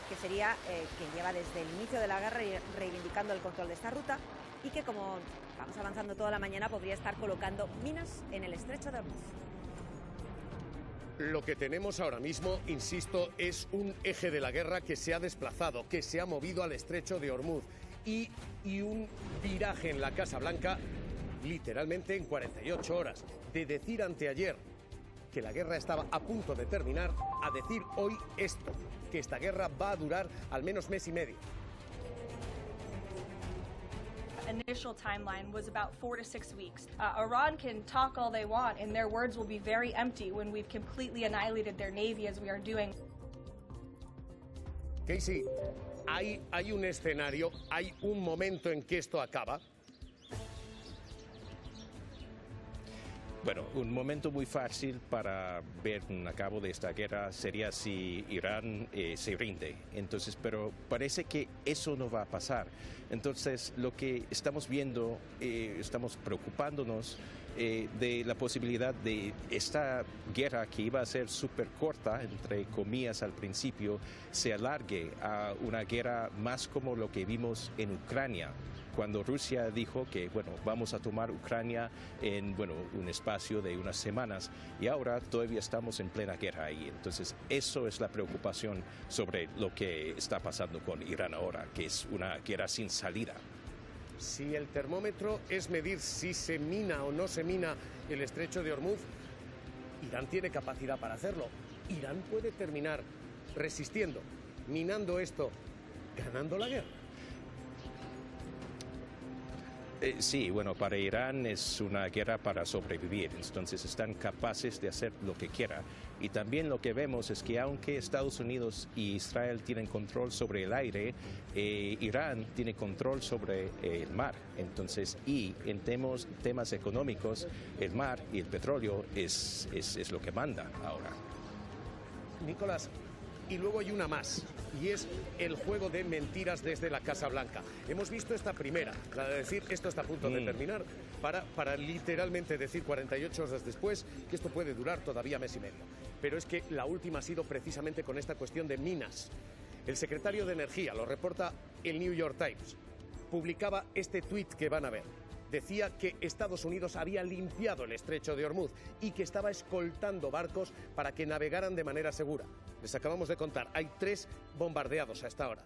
que sería quien lleva desde el inicio de la guerra reivindicando el control de esta ruta y que, como vamos avanzando toda la mañana, podría estar colocando minas en el estrecho de Hormuz.
Lo que tenemos ahora mismo, insisto, es un eje de la guerra que se ha desplazado, que se ha movido al estrecho de Hormuz y un viraje en la Casa Blanca literalmente en 48 horas. De decir anteayer que la guerra estaba a punto de terminar, a decir hoy esto, que esta guerra va a durar al menos mes y medio.
Initial timeline was about 4 to 6 weeks. Iran can talk all they want, and their words will be very empty when we've completely annihilated their navy as we are doing.
Casey, hay un escenario, hay un momento en que esto acaba.
Bueno, un momento muy fácil para ver un acabo de esta guerra sería si Irán se rinde. Entonces, pero parece que eso no va a pasar. Entonces, lo que estamos viendo, estamos preocupándonos de la posibilidad de esta guerra que iba a ser súper corta, entre comillas al principio, se alargue a una guerra más como lo que vimos en Ucrania, cuando Rusia dijo que, bueno, vamos a tomar Ucrania en, bueno, un espacio de unas semanas, y ahora todavía estamos en plena guerra ahí. Entonces, eso es la preocupación sobre lo que está pasando con Irán ahora, que es una guerra sin salida.
Si el termómetro es medir si se mina o no se mina el estrecho de Hormuz, Irán tiene capacidad para hacerlo. Irán puede terminar resistiendo, minando esto, ganando la guerra.
Sí, bueno, para Irán es una guerra para sobrevivir, entonces están capaces de hacer lo que quieran. Y también lo que vemos es que aunque Estados Unidos y Israel tienen control sobre el aire, Irán tiene control sobre el mar. Entonces, y en temas económicos, el mar y el petróleo es lo que manda ahora.
Nicolás, y luego hay una más, y es el juego de mentiras desde la Casa Blanca. Hemos visto esta primera, la de decir esto está a punto de terminar, para literalmente decir 48 horas después que esto puede durar todavía mes y medio. Pero es que la última ha sido precisamente con esta cuestión de minas. El secretario de Energía, lo reporta el New York Times, publicaba este tuit que van a ver. Decía que Estados Unidos había limpiado el estrecho de Hormuz y que estaba escoltando barcos para que navegaran de manera segura. Les acabamos de contar, hay 3 bombardeados a esta hora.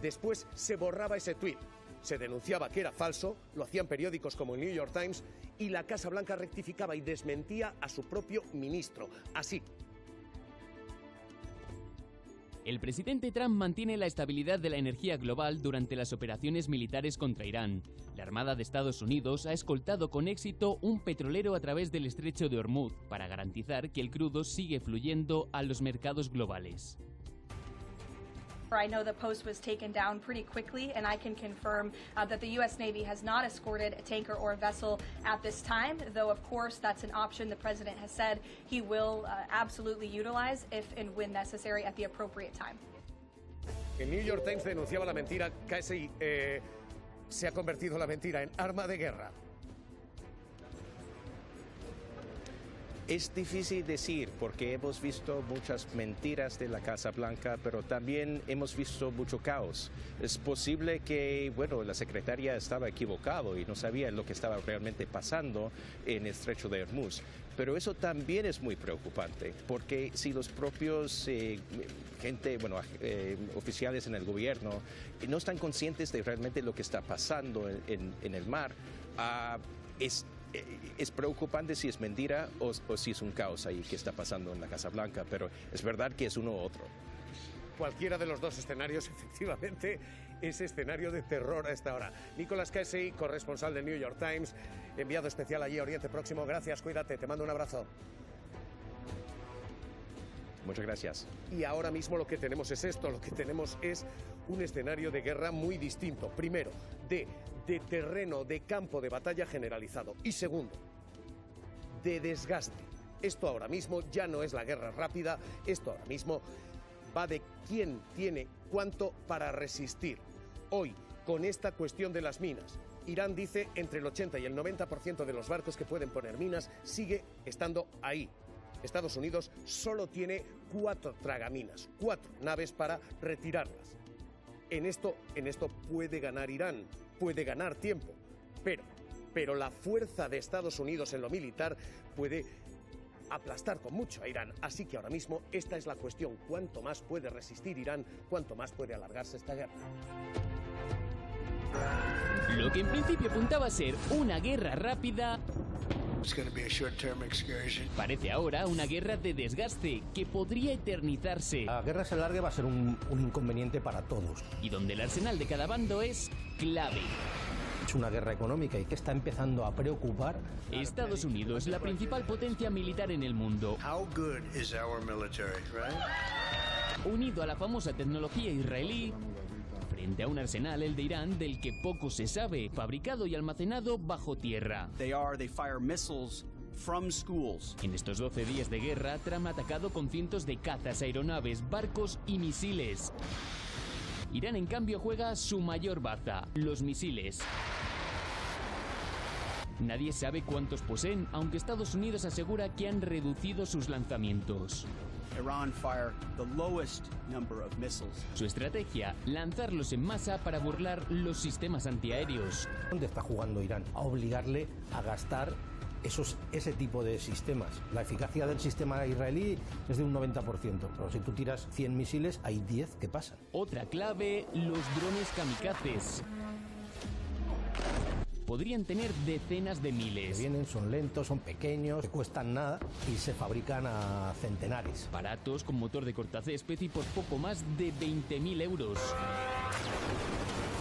Después se borraba ese tuit, se denunciaba que era falso, lo hacían periódicos como el New York Times, y la Casa Blanca rectificaba y desmentía a su propio ministro. Así.
El presidente Trump mantiene la estabilidad de la energía global durante las operaciones militares contra Irán. La Armada de Estados Unidos ha escoltado con éxito un petrolero a través del estrecho de Hormuz para garantizar que el crudo sigue fluyendo a los mercados globales.
I know the post was taken down pretty quickly, and I can confirm that the U.S. Navy has not escorted a tanker or a vessel at this time, though, of course, that's an option the President has said he will absolutely utilize if and when necessary at the appropriate time.
El New York Times denunciaba la mentira, casi se ha convertido la mentira en arma de guerra.
Es difícil decir porque hemos visto muchas mentiras de la Casa Blanca, pero también hemos visto mucho caos. Es posible que, bueno, la secretaria estaba equivocado y no sabía lo que estaba realmente pasando en el estrecho de Hormuz. Pero eso también es muy preocupante, porque si los propios oficiales en el gobierno no están conscientes de realmente lo que está pasando en el mar, es preocupante si es mentira o si es un caos ahí que está pasando en la Casa Blanca, pero es verdad que es uno u otro.
Cualquiera de los dos escenarios, efectivamente, es escenario de terror a esta hora. Nicholas Casey, corresponsal del New York Times, enviado especial allí a Oriente Próximo. Gracias, cuídate, te mando un abrazo.
Muchas gracias.
Y ahora mismo lo que tenemos es esto, lo que tenemos es un escenario de guerra muy distinto. Primero, de terreno, de campo de batalla generalizado. Y segundo, de desgaste. Esto ahora mismo ya no es la guerra rápida, esto ahora mismo va de quién tiene cuánto para resistir. Hoy, con esta cuestión de las minas, Irán dice entre el 80 y el 90% de los barcos que pueden poner minas sigue estando ahí. Estados Unidos solo tiene 4 tragaminas, 4 naves para retirarlas. En esto puede ganar Irán, puede ganar tiempo, pero la fuerza de Estados Unidos en lo militar puede aplastar con mucho a Irán. Así que ahora mismo esta es la cuestión: cuánto más puede resistir Irán, cuánto más puede alargarse esta guerra.
Lo que en principio apuntaba a ser una guerra rápida parece ahora una guerra de desgaste que podría eternizarse.
La guerra se alargue va a ser un inconveniente para todos.
Y donde el arsenal de cada bando es clave.
Es una guerra económica y que está empezando a preocupar.
Estados Unidos, la principal potencia militar en el mundo. Unido a la famosa tecnología israelí, frente a un arsenal, el de Irán, del que poco se sabe, fabricado y almacenado bajo tierra.
They fire missiles from schools.
En estos 12 días de guerra, Trump ha atacado con cientos de cazas, aeronaves, barcos y misiles. Irán, en cambio, juega su mayor baza, los misiles. Nadie sabe cuántos poseen, aunque Estados Unidos asegura que han reducido sus lanzamientos.
Iran fire the lowest number of missiles.
Su estrategia, lanzarlos en masa para burlar los sistemas antiaéreos.
¿Dónde está jugando Irán? A obligarle a gastar ese tipo de sistemas. La eficacia del sistema israelí es de un 90%, pero si tú tiras 100 misiles, hay 10 que pasan.
Otra clave, los drones kamikazes. Podrían tener decenas de miles.
Vienen, son lentos, son pequeños, que cuestan nada y se fabrican a centenares.
Baratos, con motor de cortacésped y por poco más de 20.000 euros.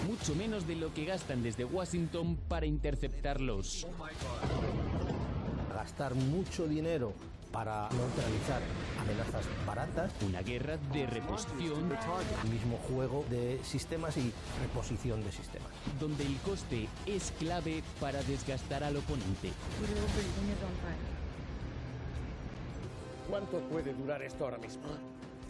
Mucho menos de lo que gastan desde Washington para interceptarlos.
Gastar mucho dinero para neutralizar amenazas baratas.
Una guerra de reposición.
El mismo juego de sistemas y reposición de sistemas.
Donde el coste es clave para desgastar al oponente.
¿Cuánto puede durar esto ahora mismo?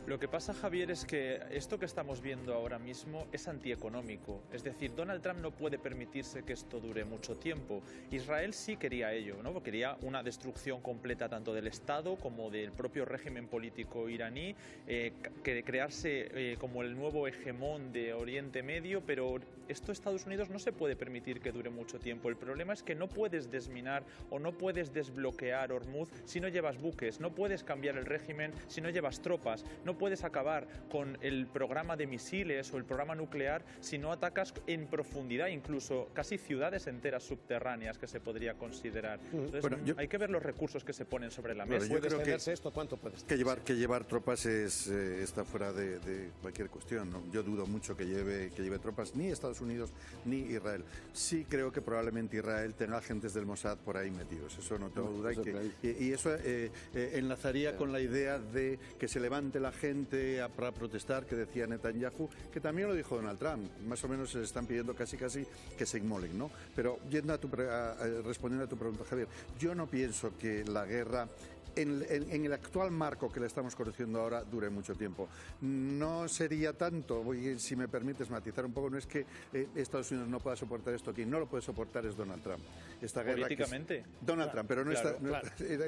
Lo que pasa, Javier, es que esto que estamos viendo ahora mismo es antieconómico. Es decir, Donald Trump no puede permitirse que esto dure mucho tiempo. Israel sí quería ello, ¿no? Quería una destrucción completa tanto del Estado como del propio régimen político iraní, que crearse como el nuevo hegemón de Oriente Medio, pero esto Estados Unidos no se puede permitir que dure mucho tiempo. El problema es que no puedes desminar o no puedes desbloquear Hormuz si no llevas buques, no puedes cambiar el régimen si no llevas tropas, no puedes acabar con el programa de misiles o el programa nuclear si no atacas en profundidad, incluso casi ciudades enteras subterráneas que se podría considerar. Entonces, hay que ver los recursos que se ponen sobre la mesa.
¿Puede extenderse esto? ¿Cuánto puede extenderse?
Que llevar tropas está fuera de cualquier cuestión, ¿no? Yo dudo mucho que lleve tropas ni Estados Unidos ni Israel. Sí creo que probablemente Israel tenga agentes del Mossad por ahí metidos, eso no tengo duda. Y eso enlazaría con la idea de que se levante la gente para protestar, que decía Netanyahu, que también lo dijo Donald Trump. Más o menos se les están pidiendo casi que se inmolen, ¿no? Pero respondiendo a tu pregunta, Javier, yo no pienso que la guerra en el actual marco que le estamos conociendo ahora dure mucho tiempo. No sería tanto, si me permites matizar un poco, no es que Estados Unidos no pueda soportar esto, quien no lo puede soportar es Donald Trump. Esta guerra
políticamente.
Donald Trump, pero no,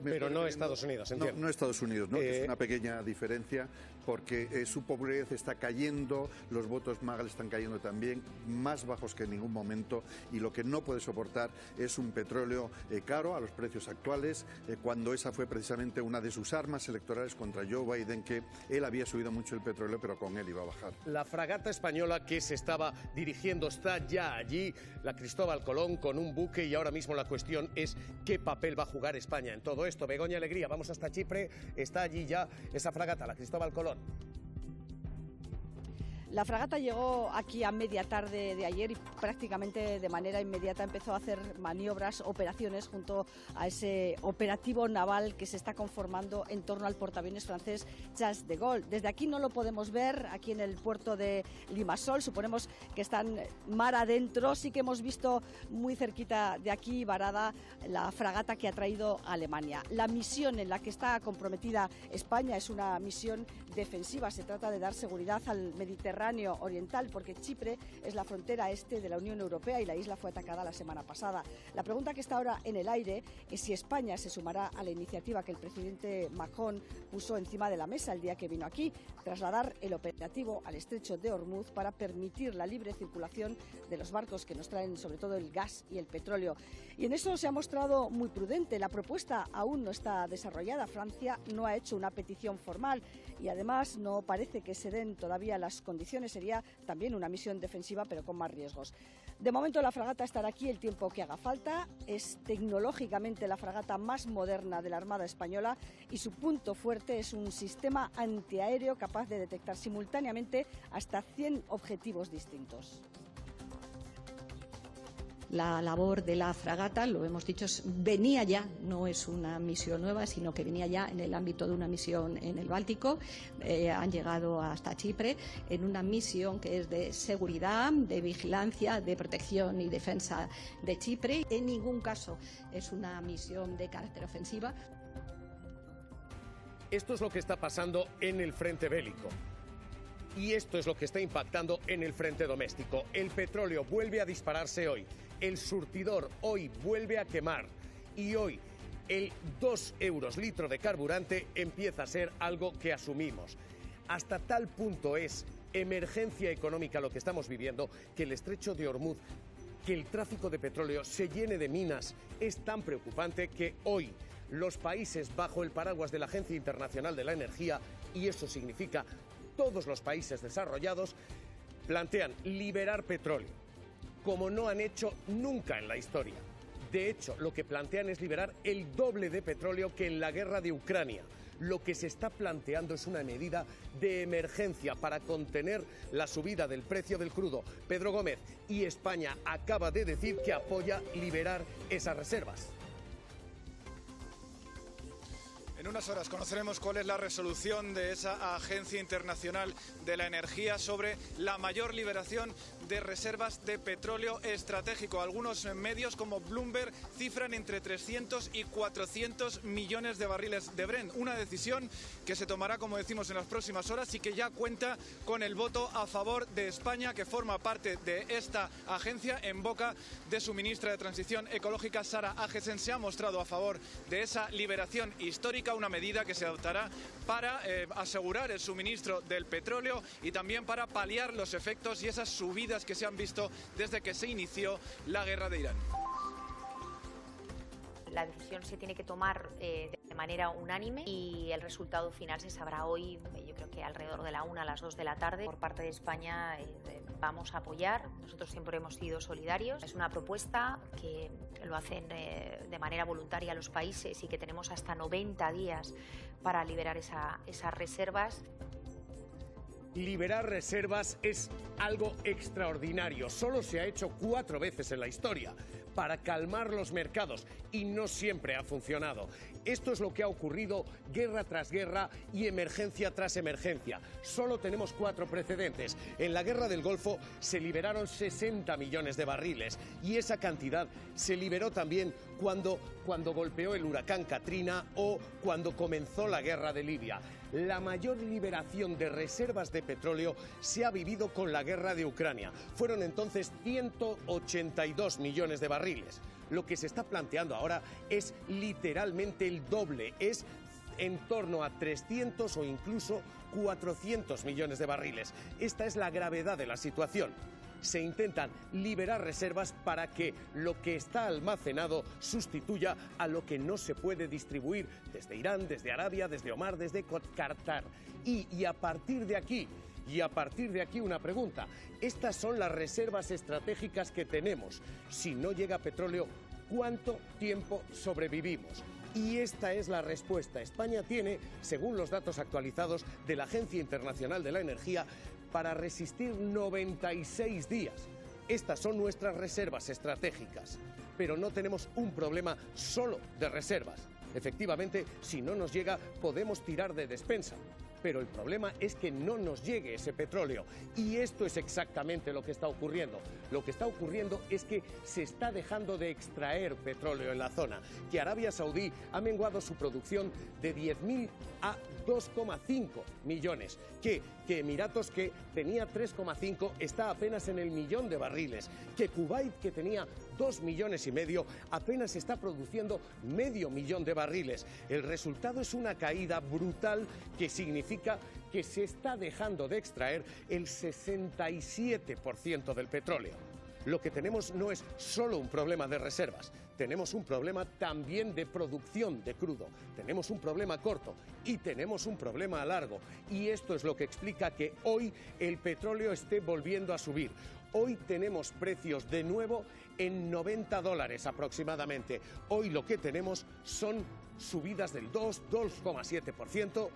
pero no Estados Unidos, entiendo.
No Estados Unidos, ¿no? Es una pequeña diferencia porque su popularidad está cayendo, los votos MAGA le están cayendo también, más bajos que en ningún momento, y lo que no puede soportar es un petróleo caro a los precios actuales, cuando esa fue precisamente una de sus armas electorales contra Joe Biden, que él había subido mucho el petróleo, pero con él iba a bajar.
La fragata española que se estaba dirigiendo está ya allí, la Cristóbal Colón, con un buque, y ahora mismo la cuestión es qué papel va a jugar España en todo esto. Begoña Alegría, vamos hasta Chipre, está allí ya esa fragata, la Cristóbal Colón.
La fragata llegó aquí a media tarde de ayer y prácticamente de manera inmediata empezó a hacer maniobras, operaciones junto a ese operativo naval que se está conformando en torno al portaaviones francés Charles de Gaulle. Desde aquí no lo podemos ver, aquí en el puerto de Limassol, suponemos que están mar adentro. Sí que hemos visto muy cerquita de aquí varada la fragata que ha traído a Alemania. La misión en la que está comprometida España es una misión defensiva, se trata de dar seguridad al Mediterráneo oriental, porque Chipre es la frontera este de la Unión Europea y la isla fue atacada la semana pasada. La pregunta que está ahora en el aire es si España se sumará a la iniciativa que el presidente Macron puso encima de la mesa el día que vino aquí, trasladar el operativo al estrecho de Ormuz para permitir la libre circulación de los barcos que nos traen sobre todo el gas y el petróleo. Y en eso se ha mostrado muy prudente. La propuesta aún no está desarrollada. Francia no ha hecho una petición formal y además no parece que se den todavía las condiciones. Sería también una misión defensiva, pero con más riesgos. De momento la fragata estará aquí el tiempo que haga falta. Es tecnológicamente la fragata más moderna de la Armada Española y su punto fuerte es un sistema antiaéreo capaz de detectar simultáneamente hasta 100 objetivos distintos.
La labor de la fragata, lo hemos dicho, venía ya, no es una misión nueva, sino que venía ya en el ámbito de una misión en el Báltico. Han llegado hasta Chipre en una misión que es de seguridad, de vigilancia, de protección y defensa de Chipre. En ningún caso es una misión de carácter ofensiva.
Esto es lo que está pasando en el frente bélico. Y esto es lo que está impactando en el frente doméstico. El petróleo vuelve a dispararse hoy. El surtidor hoy vuelve a quemar. Y hoy el 2 euros litro de carburante empieza a ser algo que asumimos. Hasta tal punto es emergencia económica lo que estamos viviendo que el estrecho de Ormuz, que el tráfico de petróleo se llene de minas, es tan preocupante que hoy los países bajo el paraguas de la Agencia Internacional de la Energía, y eso significa todos los países desarrollados, plantean liberar petróleo, como no han hecho nunca en la historia. De hecho, lo que plantean es liberar el doble de petróleo que en la guerra de Ucrania. Lo que se está planteando es una medida de emergencia para contener la subida del precio del crudo. Pedro Gómez, y España acaba de decir que apoya liberar esas reservas.
En unas horas conoceremos cuál es la resolución de esa Agencia Internacional de la Energía sobre la mayor liberación de reservas de petróleo estratégico. Algunos medios como Bloomberg cifran entre 300 y 400 millones de barriles de Brent. Una decisión que se tomará, como decimos, en las próximas horas y que ya cuenta con el voto a favor de España, que forma parte de esta agencia en boca de su ministra de Transición Ecológica, Sara Agesen. Se ha mostrado a favor de esa liberación histórica, una medida que se adoptará para asegurar el suministro del petróleo y también para paliar los efectos y esas subidas que se han visto desde que se inició la guerra de Irán.
La decisión se tiene que tomar de manera unánime y el resultado final se sabrá hoy, yo creo que alrededor de la 1 a las 2 de la tarde. Por parte de España vamos a apoyar, nosotros siempre hemos sido solidarios. Es una propuesta que lo hacen de manera voluntaria los países y que tenemos hasta 90 días para liberar esas reservas.
Liberar reservas es algo extraordinario. Solo se ha hecho 4 veces en la historia para calmar los mercados y no siempre ha funcionado. Esto es lo que ha ocurrido guerra tras guerra y emergencia tras emergencia. Solo tenemos 4 precedentes. En la guerra del Golfo se liberaron 60 millones de barriles y esa cantidad se liberó también cuando golpeó el huracán Katrina o cuando comenzó la guerra de Libia. La mayor liberación de reservas de petróleo se ha vivido con la guerra de Ucrania. Fueron entonces 182 millones de barriles. Lo que se está planteando ahora es literalmente el doble, es en torno a 300 o incluso 400 millones de barriles. Esta es la gravedad de la situación. Se intentan liberar reservas para que lo que está almacenado sustituya a lo que no se puede distribuir desde Irán, desde Arabia, desde Omar, desde Qatar. Y a partir de aquí una pregunta. Estas son las reservas estratégicas que tenemos. Si no llega petróleo, ¿cuánto tiempo sobrevivimos? Y esta es la respuesta. España tiene, según los datos actualizados de la Agencia Internacional de la Energía, para resistir 96 días. Estas son nuestras reservas estratégicas. Pero no tenemos un problema solo de reservas. Efectivamente, si no nos llega, podemos tirar de despensa. Pero el problema es que no nos llegue ese petróleo. Y esto es exactamente lo que está ocurriendo. Lo que está ocurriendo es que se está dejando de extraer petróleo en la zona. Que Arabia Saudí ha menguado su producción de 10.000 a 2,5 millones. Que Emiratos, que tenía 3,5, está apenas en el millón de barriles. Que Kuwait, que tenía 2,5 millones, apenas está produciendo 500.000 de barriles. El resultado es una caída brutal que significa que se está dejando de extraer el 67% del petróleo. Lo que tenemos no es solo un problema de reservas, tenemos un problema también de producción de crudo, tenemos un problema corto y tenemos un problema largo. Y esto es lo que explica que hoy el petróleo esté volviendo a subir. Hoy tenemos precios de nuevo en $90 aproximadamente. Hoy lo que tenemos son subidas del 2,7%.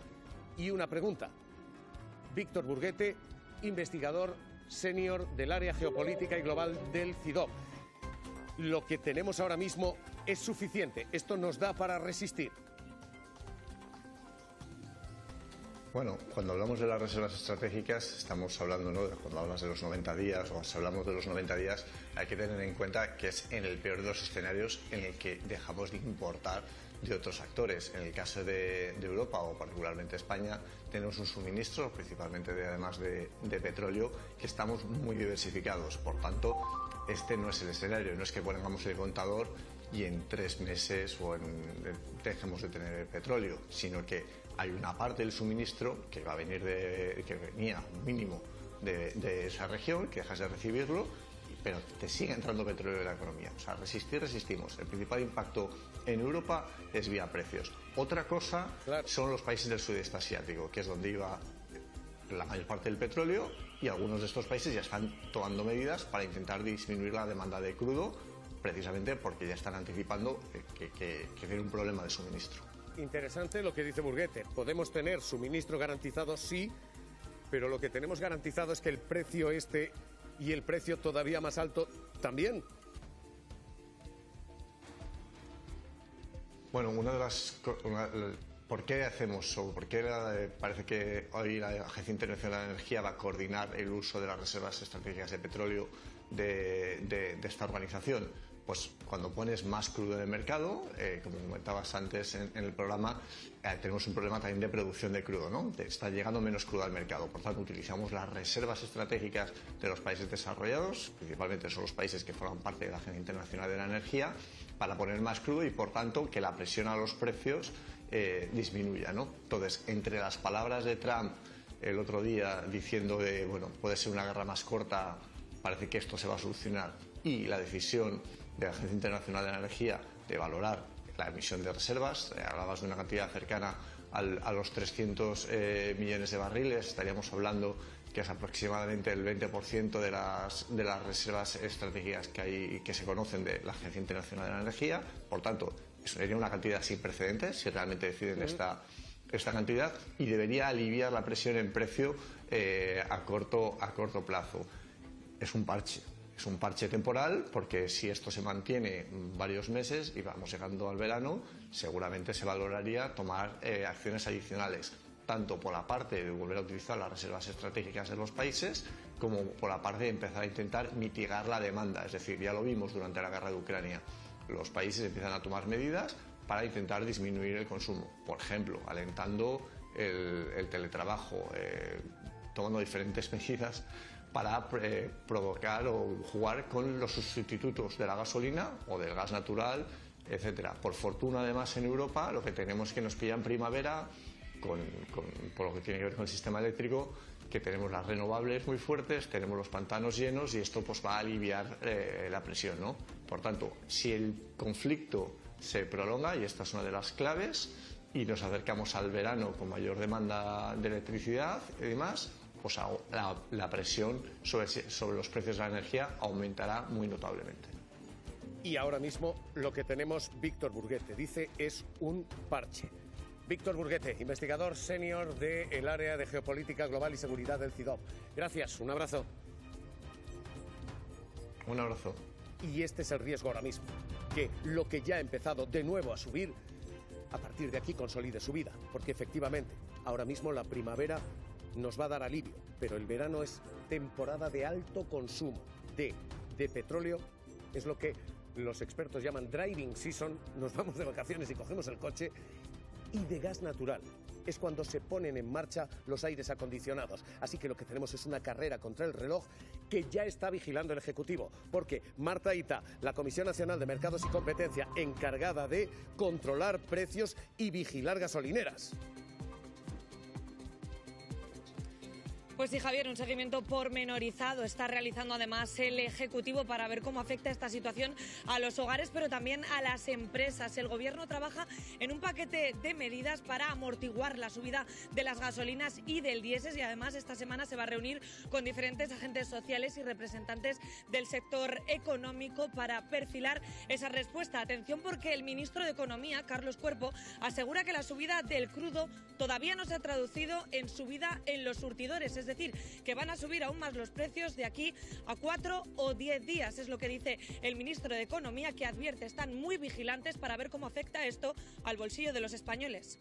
Y una pregunta. Víctor Burguete, investigador senior del área geopolítica y global del CIDOB. Lo que tenemos ahora mismo es suficiente. ¿Esto nos da para resistir?
Bueno, cuando hablamos de las reservas estratégicas, estamos hablando, ¿no?, cuando hablas de los 90 días o si hablamos de los 90 días, hay que tener en cuenta que es en el peor de los escenarios en el que dejamos de importar de otros actores. En el caso de Europa o particularmente España, tenemos un suministro, principalmente además de petróleo, que estamos muy diversificados. Por tanto, este no es el escenario, no es que pongamos el contador y en 3 meses dejemos de tener petróleo, sino que hay una parte del suministro que va a venir que venía mínimo de esa región, que dejas de recibirlo, pero te sigue entrando petróleo en la economía. O sea, resistimos. El principal impacto en Europa es vía precios. Otra cosa son los países del sudeste asiático, que es donde iba la mayor parte del petróleo, y algunos de estos países ya están tomando medidas para intentar disminuir la demanda de crudo, precisamente porque ya están anticipando que tiene un problema de suministro.
Interesante lo que dice Burguete. Podemos tener suministro garantizado, sí, pero lo que tenemos garantizado es que el precio y el precio todavía más alto también.
Bueno, ¿por qué hacemos o por qué parece que hoy la Agencia Internacional de la Energía va a coordinar el uso de las reservas estratégicas de petróleo de esta organización? Pues cuando pones más crudo en el mercado, como comentabas antes en el programa, tenemos un problema también de producción de crudo, ¿no? Está llegando menos crudo al mercado. Por tanto, utilizamos las reservas estratégicas de los países desarrollados, principalmente son los países que forman parte de la Agencia Internacional de la Energía, para poner más crudo y, por tanto, que la presión a los precios disminuya, ¿no? Entonces, entre las palabras de Trump el otro día diciendo que, bueno, puede ser una guerra más corta, parece que esto se va a solucionar, y la decisión de la Agencia Internacional de la Energía de valorar la emisión de reservas, hablabas de una cantidad cercana a los 300 millones de barriles, estaríamos hablando que es aproximadamente el 20% de las reservas estratégicas que se conocen de la Agencia Internacional de la Energía. Por tanto, eso sería una cantidad sin precedentes si realmente deciden esta cantidad, y debería aliviar la presión en precio a corto plazo. Es un parche. Es un parche temporal porque si esto se mantiene varios meses y vamos llegando al verano, seguramente se valoraría tomar acciones adicionales, tanto por la parte de volver a utilizar las reservas estratégicas de los países, como por la parte de empezar a intentar mitigar la demanda. Es decir, ya lo vimos durante la guerra de Ucrania, los países empiezan a tomar medidas para intentar disminuir el consumo. Por ejemplo, alentando el teletrabajo, tomando diferentes medidas para provocar o jugar con los sustitutos de la gasolina o del gas natural, etcétera. Por fortuna, además, en Europa lo que tenemos es que nos pilla en primavera, por lo que tiene que ver con el sistema eléctrico, que tenemos las renovables muy fuertes, tenemos los pantanos llenos y esto pues va a aliviar la presión, ¿no? Por tanto, si el conflicto se prolonga, y esta es una de las claves, y nos acercamos al verano con mayor demanda de electricidad y demás, pues la presión sobre los precios de la energía aumentará muy notablemente.
Y ahora mismo lo que tenemos, Víctor Burguete dice, es un parche. Víctor Burguete, investigador senior del área de geopolítica global y seguridad del CIDOB. Gracias, un abrazo.
Un abrazo.
Y este es el riesgo ahora mismo, que lo que ya ha empezado de nuevo a subir, a partir de aquí consolide su vida, porque efectivamente, ahora mismo la primavera nos va a dar alivio, pero el verano es temporada de alto consumo de petróleo, es lo que los expertos llaman driving season, nos vamos de vacaciones y cogemos el coche, y de gas natural. Es cuando se ponen en marcha los aires acondicionados. Así que lo que tenemos es una carrera contra el reloj que ya está vigilando el Ejecutivo, porque Marta Ita, la Comisión Nacional de Mercados y Competencia, encargada de controlar precios y vigilar gasolineras.
Pues sí, Javier, un seguimiento pormenorizado está realizando además el Ejecutivo para ver cómo afecta esta situación a los hogares, pero también a las empresas. El Gobierno trabaja en un paquete de medidas para amortiguar la subida de las gasolinas y del diésel, y además esta semana se va a reunir con diferentes agentes sociales y representantes del sector económico para perfilar esa respuesta. Atención, porque el ministro de Economía, Carlos Cuerpo, asegura que la subida del crudo todavía no se ha traducido en subida en los surtidores. Es decir, que van a subir aún más los precios de aquí a 4 o 10 días. Es lo que dice el ministro de Economía, que advierte, están muy vigilantes para ver cómo afecta esto al bolsillo de los españoles.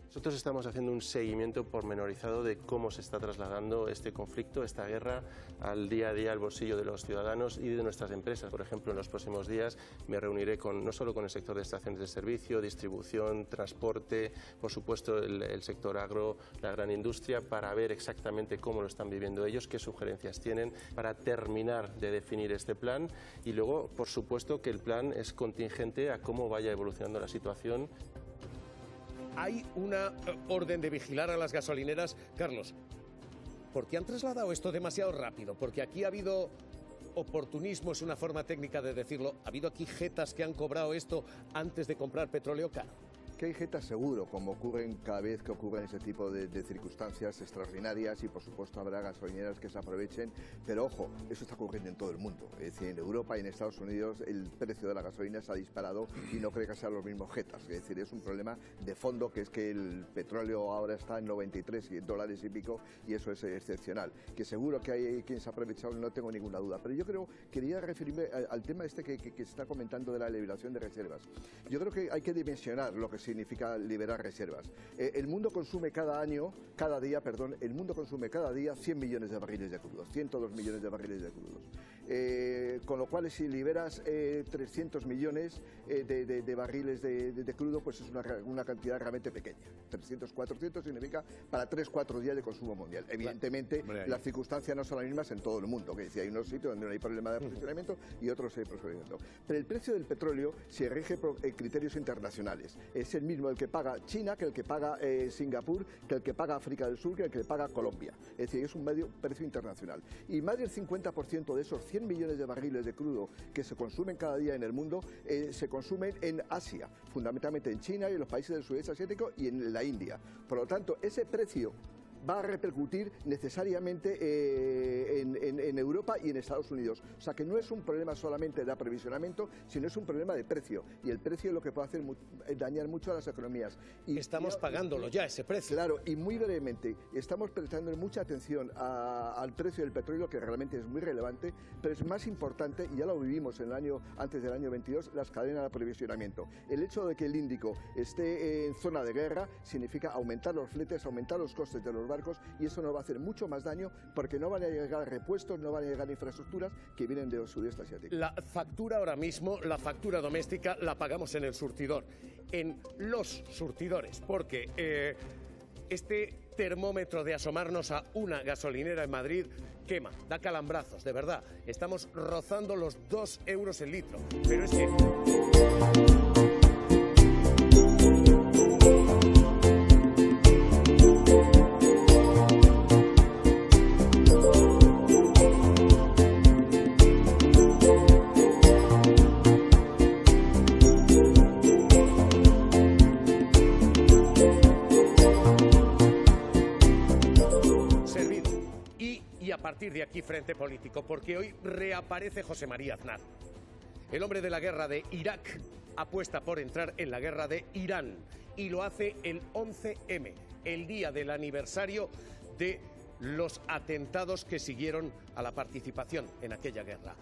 Nosotros estamos haciendo un seguimiento pormenorizado de cómo se está trasladando este conflicto, esta guerra, al día a día, al bolsillo de los ciudadanos y de nuestras empresas. Por ejemplo, en los próximos días me reuniré no solo con el sector de estaciones de servicio, distribución, transporte, por supuesto el sector agro, la gran industria, para ver exactamente cómo lo están viviendo ellos, qué sugerencias tienen para terminar de definir este plan, y luego, por supuesto, que el plan es contingente a cómo vaya evolucionando la situación.
Hay una orden de vigilar a las gasolineras. Carlos, ¿por qué han trasladado esto demasiado rápido? Porque aquí ha habido oportunismo, es una forma técnica de decirlo. ¿Ha habido aquí jetas que han cobrado esto antes de comprar petróleo caro?
Que hay jetas seguro, como ocurren cada vez que ocurren ese tipo de circunstancias extraordinarias, y por supuesto habrá gasolineras que se aprovechen, pero ojo, eso está ocurriendo en todo el mundo. Es decir, en Europa y en Estados Unidos el precio de la gasolina se ha disparado y no creo que sean los mismos jetas. Es decir, es un problema de fondo, que es que el petróleo ahora está en $93 y pico, y eso es excepcional. Que seguro que hay quien se ha aprovechado, no tengo ninguna duda, pero yo quería referirme al tema este que se está comentando de la liberación de reservas. Yo creo que hay que dimensionar lo que significa liberar reservas. El mundo consume cada día 100 millones de barriles de crudo, 102 millones de barriles de crudos. Con lo cual, si liberas 300 millones de barriles de crudo, pues es una cantidad realmente pequeña. 300, 400 significa para 3-4 días de consumo mundial. Evidentemente, las circunstancias no son las mismas en todo el mundo, que decía, hay unos sitios donde no hay problema de aprovisionamiento y otros hay aprovisionamiento. Pero el precio del petróleo se rige por criterios internacionales. Es el mismo el que paga China, que el que paga Singapur, que el que paga África del Sur, que el que paga Colombia. Es decir, es un precio internacional. Y más del 50% de esos 100 millones de barriles de crudo que se consumen cada día en el mundo, se consumen en Asia, fundamentalmente en China y en los países del sudeste asiático y en la India. Por lo tanto, ese precio va a repercutir necesariamente en Europa y en Estados Unidos. O sea que no es un problema solamente de aprovisionamiento, sino es un problema de precio. Y el precio lo que puede hacer es dañar mucho a las economías. Y
estamos pagándolo ya, ese precio.
Claro, y muy brevemente, estamos prestando mucha atención al precio del petróleo, que realmente es muy relevante, pero es más importante, y ya lo vivimos antes del año 22, las cadenas de aprovisionamiento. El hecho de que el Índico esté en zona de guerra significa aumentar los fletes, aumentar los costes de los barcos, y eso nos va a hacer mucho más daño porque no van a llegar repuestos, no van a llegar infraestructuras que vienen del sudeste asiático.
La factura ahora mismo, la factura doméstica, la pagamos en el surtidor, en los surtidores, porque este termómetro de asomarnos a una gasolinera en Madrid quema, da calambrazos, de verdad. Estamos rozando los 2 euros el litro, pero es que... A partir de aquí, frente político, porque hoy reaparece José María Aznar. El hombre de la guerra de Irak apuesta por entrar en la guerra de Irán y lo hace el 11M, el día del aniversario de los atentados que siguieron a la participación en aquella guerra.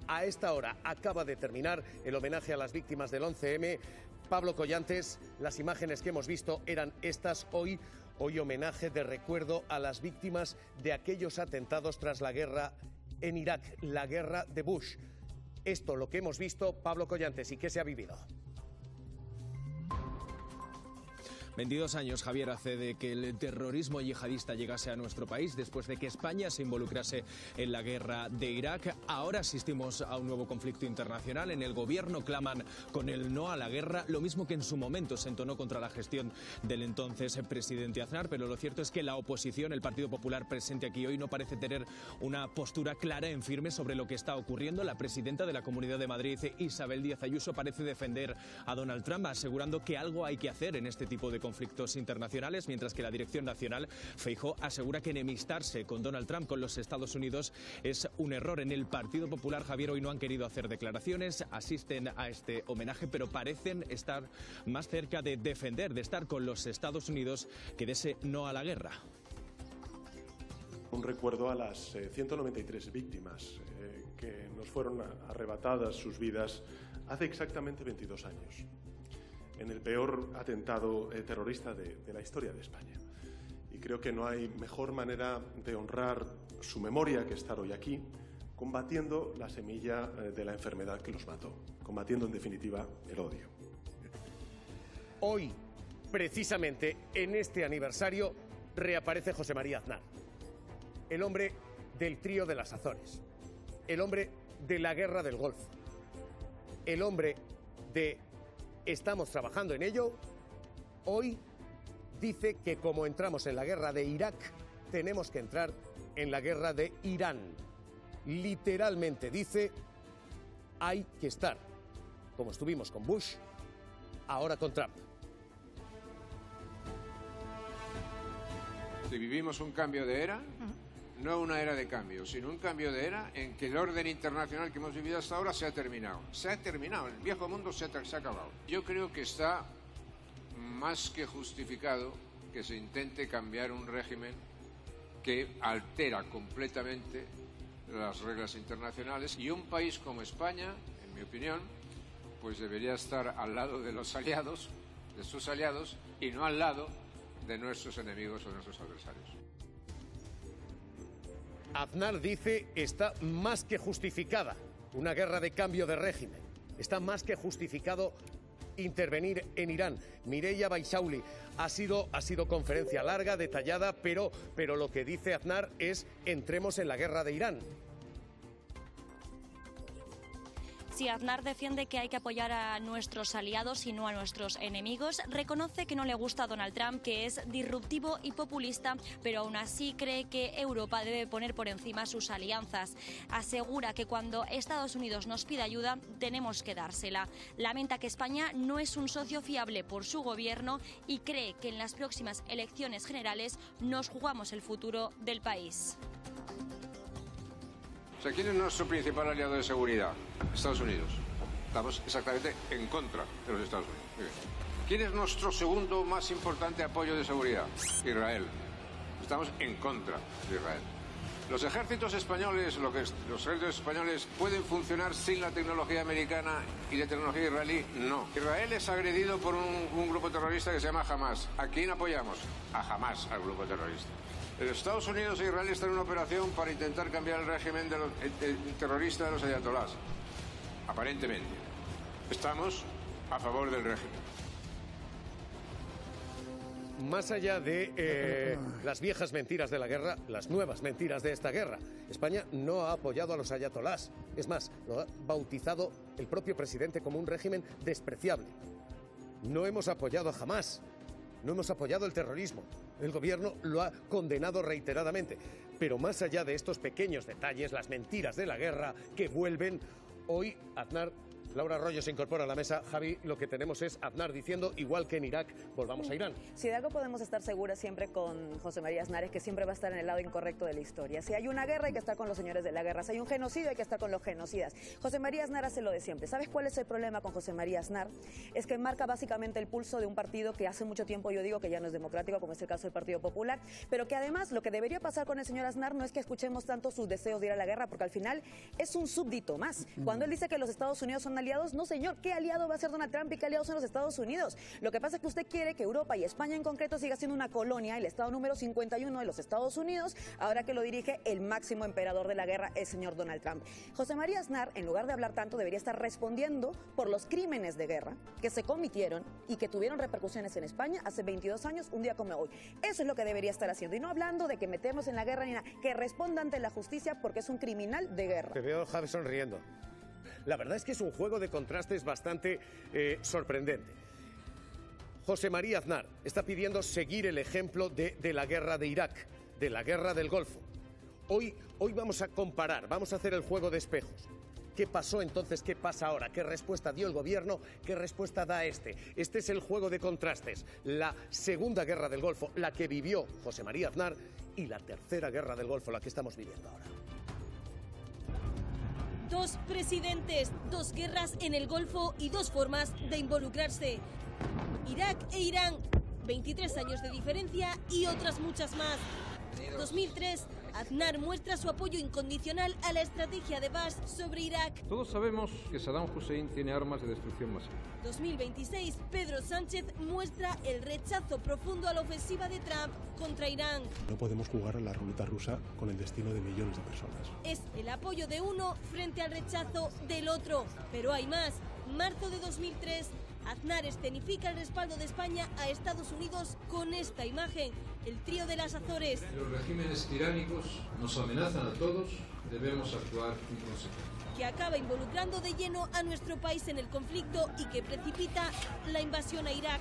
A esta hora acaba de terminar el homenaje a las víctimas del 11M. Pablo Collantes, las imágenes que hemos visto eran estas hoy homenaje de recuerdo a las víctimas de aquellos atentados tras la guerra en Irak, la guerra de Bush. Esto, lo que hemos visto, Pablo Collantes, ¿y qué se ha vivido?
22 años, Javier, hace de que el terrorismo yihadista llegase a nuestro país después de que España se involucrase en la guerra de Irak. Ahora asistimos a un nuevo conflicto internacional. En el gobierno claman con el no a la guerra, lo mismo que en su momento se entonó contra la gestión del entonces presidente Aznar, pero lo cierto es que la oposición, el Partido Popular presente aquí hoy, no parece tener una postura clara en firme sobre lo que está ocurriendo. La presidenta de la Comunidad de Madrid, Isabel Díaz Ayuso, parece defender a Donald Trump, asegurando que algo hay que hacer en este tipo de conflictos internacionales, mientras que la dirección nacional, Feijóo, asegura que enemistarse con Donald Trump, con los Estados Unidos, es un error. En el Partido Popular, Javier, hoy no han querido hacer declaraciones, asisten a este homenaje, pero parecen estar más cerca de defender, de estar con los Estados Unidos, que de ese no a la guerra.
Un recuerdo a las 193 víctimas que nos fueron arrebatadas sus vidas hace exactamente 22 años. En el peor atentado terrorista de la historia de España. Y creo que no hay mejor manera de honrar su memoria que estar hoy aquí, combatiendo la semilla de la enfermedad que los mató, combatiendo en definitiva el odio.
Hoy, precisamente en este aniversario, reaparece José María Aznar, el hombre del trío de las Azores, el hombre de la guerra del Golfo, el hombre de estamos trabajando en ello. Hoy dice que como entramos en la guerra de Irak, tenemos que entrar en la guerra de Irán. Literalmente dice, hay que estar, como estuvimos con Bush, ahora con Trump.
Si vivimos un cambio de era, no una era de cambio, sino un cambio de era en que el orden internacional que hemos vivido hasta ahora se ha terminado. Se ha terminado, el viejo mundo se ha acabado. Yo creo que está más que justificado que se intente cambiar un régimen que altera completamente las reglas internacionales, y un país como España, en mi opinión, pues debería estar al lado de los aliados, de sus aliados, y no al lado de nuestros enemigos o nuestros adversarios.
Aznar dice está más que justificada una guerra de cambio de régimen. Está más que justificado intervenir en Irán. Mireia Baixauli, ha sido conferencia larga, detallada, pero lo que dice Aznar es entremos en la guerra de Irán.
Si Aznar defiende que hay que apoyar a nuestros aliados y no a nuestros enemigos, reconoce que no le gusta a Donald Trump, que es disruptivo y populista, pero aún así cree que Europa debe poner por encima sus alianzas. Asegura que cuando Estados Unidos nos pide ayuda, tenemos que dársela. Lamenta que España no es un socio fiable por su gobierno y cree que en las próximas elecciones generales nos jugamos el futuro del país.
O sea, ¿quién es nuestro principal aliado de seguridad? Estados Unidos. Estamos exactamente en contra de los Estados Unidos. Muy bien. ¿Quién es nuestro segundo más importante apoyo de seguridad? Israel. Estamos en contra de Israel. Los ejércitos españoles, pueden funcionar sin la tecnología americana y la tecnología israelí, no. Israel es agredido por un grupo terrorista que se llama Hamas. ¿A quién apoyamos? A Hamas, al grupo terrorista. Estados Unidos e Israel están en una operación para intentar cambiar el régimen terrorista de los ayatolás. Aparentemente. Estamos a favor del régimen.
Más allá de las viejas mentiras de la guerra, las nuevas mentiras de esta guerra, España no ha apoyado a los ayatolás. Es más, lo ha bautizado el propio presidente como un régimen despreciable. No hemos apoyado a Hamas, no hemos apoyado el terrorismo. El gobierno lo ha condenado reiteradamente. Pero más allá de estos pequeños detalles, las mentiras de la guerra que vuelven, hoy Aznar... Laura Arroyo se incorpora a la mesa. Javi, lo que tenemos es Aznar diciendo, igual que en Irak, volvamos a Irán.
Si de algo podemos estar seguras siempre con José María Aznar es que siempre va a estar en el lado incorrecto de la historia. Si hay una guerra, hay que estar con los señores de la guerra. Si hay un genocidio, hay que estar con los genocidas. José María Aznar hace lo de siempre. ¿Sabes cuál es el problema con José María Aznar? Es que marca básicamente el pulso de un partido que hace mucho tiempo yo digo que ya no es democrático, como es el caso del Partido Popular, pero que además lo que debería pasar con el señor Aznar no es que escuchemos tanto sus deseos de ir a la guerra, porque al final es un súbdito más. Cuando él dice que los Estados Unidos son aliados, no señor, ¿qué aliado va a ser Donald Trump y qué aliados son los Estados Unidos? Lo que pasa es que usted quiere que Europa y España en concreto siga siendo una colonia, el estado número 51 de los Estados Unidos, ahora que lo dirige el máximo emperador de la guerra, el señor Donald Trump. José María Aznar, en lugar de hablar tanto, debería estar respondiendo por los crímenes de guerra que se cometieron y que tuvieron repercusiones en España hace 22 años, un día como hoy. Eso es lo que debería estar haciendo, y no hablando de que metemos en la guerra ni nada, que responda ante la justicia porque es un criminal de guerra.
Te veo, Javi, sonriendo. La verdad es que es un juego de contrastes bastante sorprendente. José María Aznar está pidiendo seguir el ejemplo de la guerra de Irak, de la guerra del Golfo. Hoy vamos a comparar, vamos a hacer el juego de espejos. ¿Qué pasó entonces? ¿Qué pasa ahora? ¿Qué respuesta dio el gobierno? ¿Qué respuesta da este? Este es el juego de contrastes. La segunda guerra del Golfo, la que vivió José María Aznar, y la tercera guerra del Golfo, la que estamos viviendo ahora.
Dos presidentes, dos guerras en el Golfo y dos formas de involucrarse. Irak e Irán, 23 años de diferencia y otras muchas más. 2003, Aznar muestra su apoyo incondicional a la estrategia de Bush sobre Irak.
Todos sabemos que Saddam Hussein tiene armas de destrucción masiva.
2026, Pedro Sánchez muestra el rechazo profundo a la ofensiva de Trump contra Irán.
No podemos jugar a la ruleta rusa con el destino de millones de personas.
Es el apoyo de uno frente al rechazo del otro. Pero hay más. Marzo de 2003, Aznar escenifica el respaldo de España a Estados Unidos con esta imagen, el trío de las Azores.
Los regímenes tiránicos nos amenazan a todos, debemos actuar en consecuencia.
Que acaba involucrando de lleno a nuestro país en el conflicto y que precipita la invasión a Irak.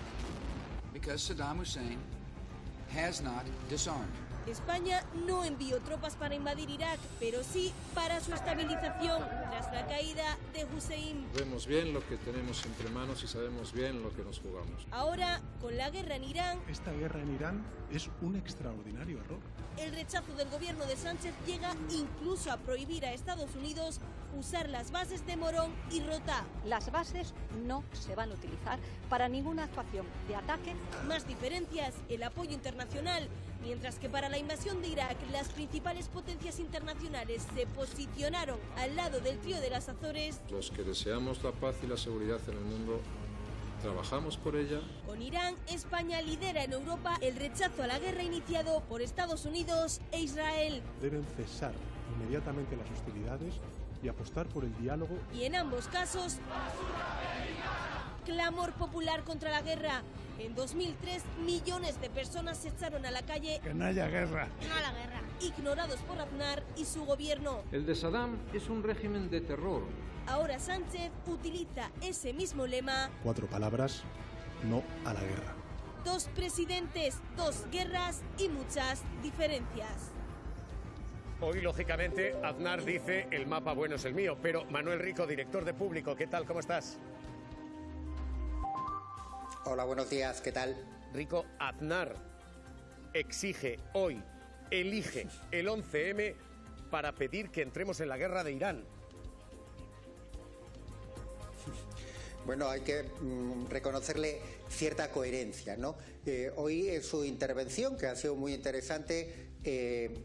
Because Saddam Hussein has not disarmed.
España no envió tropas para invadir Irak, pero sí para su estabilización tras la caída de Hussein.
Vemos bien lo que tenemos entre manos y sabemos bien lo que nos jugamos.
Ahora, con la guerra en Irán...
Esta guerra en Irán es un extraordinario error.
El rechazo del gobierno de Sánchez llega incluso a prohibir a Estados Unidos usar las bases de Morón y Rota.
Las bases no se van a utilizar para ninguna actuación de ataque.
Más diferencias, el apoyo internacional. Mientras que para la invasión de Irak, las principales potencias internacionales se posicionaron al lado del trío de las Azores.
Los que deseamos la paz y la seguridad en el mundo, trabajamos por ella.
Con Irán, España lidera en Europa el rechazo a la guerra iniciado por Estados Unidos e Israel.
Deben cesar inmediatamente las hostilidades y apostar por el diálogo.
Y en ambos casos, clamor popular contra la guerra. En 2003, millones de personas se echaron a la calle.
Que no haya guerra.
No a la guerra. Ignorados por Aznar y su gobierno.
El de Saddam es un régimen de terror,
Ahora Sánchez utiliza ese mismo lema.
4 palabras, no a la guerra.
2 presidentes, 2 guerras y muchas diferencias.
Hoy, lógicamente, Aznar dice el mapa bueno es el mío, pero Manuel Rico, director de Público, ¿qué tal? ¿Cómo estás?
Hola, buenos días, ¿qué tal?
Rico, Aznar exige hoy, elige el 11M para pedir que entremos en la guerra de Irán.
Bueno, hay que reconocerle cierta coherencia, ¿no? Hoy en su intervención, que ha sido muy interesante,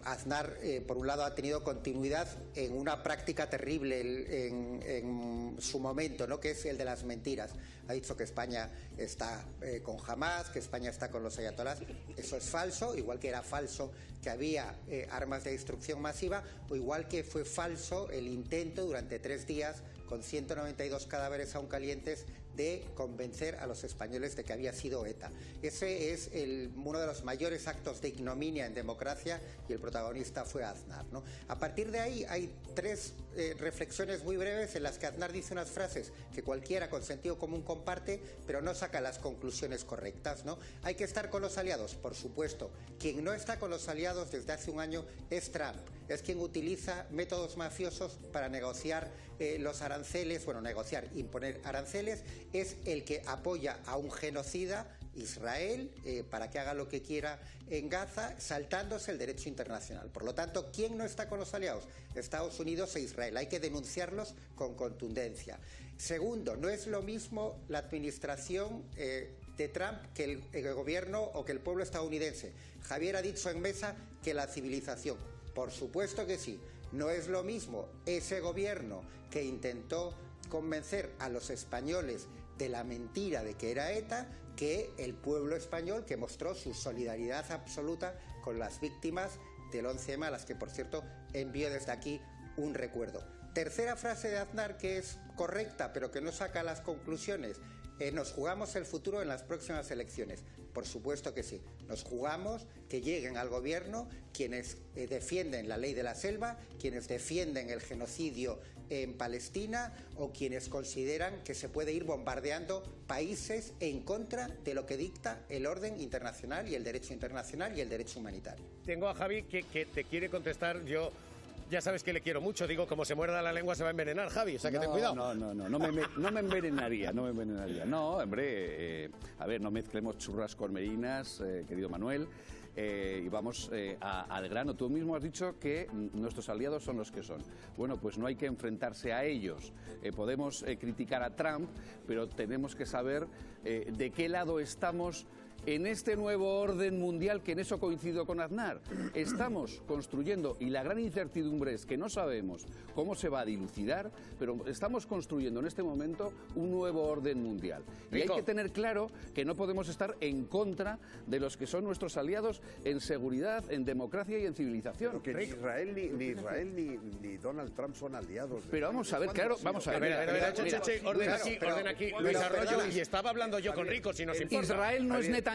Aznar, por un lado, ha tenido continuidad en una práctica terrible en su momento, ¿no?, que es el de las mentiras. Ha dicho que España está con Hamás, que España está con los ayatolás. Eso es falso, igual que era falso que había armas de destrucción masiva, o igual que fue falso el intento durante 3 días con 192 cadáveres aún calientes de convencer a los españoles de que había sido ETA. Ese es uno de los mayores actos de ignominia en democracia y el protagonista fue Aznar, ¿no? A partir de ahí hay 3 reflexiones muy breves en las que Aznar dice unas frases que cualquiera con sentido común comparte, pero no saca las conclusiones correctas, ¿no? Hay que estar con los aliados, por supuesto. Quien no está con los aliados desde hace un año es Trump. Es quien utiliza métodos mafiosos para negociar los aranceles, imponer aranceles. Es el que apoya a un genocida, Israel, para que haga lo que quiera en Gaza, saltándose el derecho internacional. Por lo tanto, ¿quién no está con los aliados? Estados Unidos e Israel. Hay que denunciarlos con contundencia. Segundo, no es lo mismo la administración de Trump que el gobierno o que el pueblo estadounidense. Javier ha dicho en mesa que la civilización. Por supuesto que sí. No es lo mismo ese gobierno que intentó convencer a los españoles de la mentira de que era ETA, que el pueblo español, que mostró su solidaridad absoluta con las víctimas del 11M, a las que, por cierto, envío desde aquí un recuerdo. Tercera frase de Aznar, que es correcta, pero que no saca las conclusiones. Nos jugamos el futuro en las próximas elecciones. Por supuesto que sí. Nos jugamos que lleguen al gobierno quienes defienden la ley de la selva, quienes defienden el genocidio en Palestina o quienes consideran que se puede ir bombardeando países en contra de lo que dicta el orden internacional y el derecho internacional y el derecho humanitario.
Tengo a Javi que te quiere contestar. Yo ya sabes que le quiero mucho. Digo, como se muerda la lengua se va a envenenar, Javi. O sea, que ten cuidado.
No me envenenaría. No, hombre, a ver, no mezclemos churras con merinas, querido Manuel. Y vamos al grano. Tú mismo has dicho que nuestros aliados son los que son. Bueno, pues no hay que enfrentarse a ellos. Podemos criticar a Trump, pero tenemos que saber de qué lado estamos en este nuevo orden mundial, que en eso coincido con Aznar. Estamos construyendo, y la gran incertidumbre es que no sabemos cómo se va a dilucidar, pero estamos construyendo en este momento un nuevo orden mundial. Y hay que tener claro que no podemos estar en contra de los que son nuestros aliados en seguridad, en democracia y en civilización.
Porque ni Israel ni Donald Trump son aliados.
Pero vamos a ver, claro, vamos a ver.
Orden aquí, Luis Arroyo, y estaba hablando yo con Rico, si nos importa.
Israel no es Netanyahu,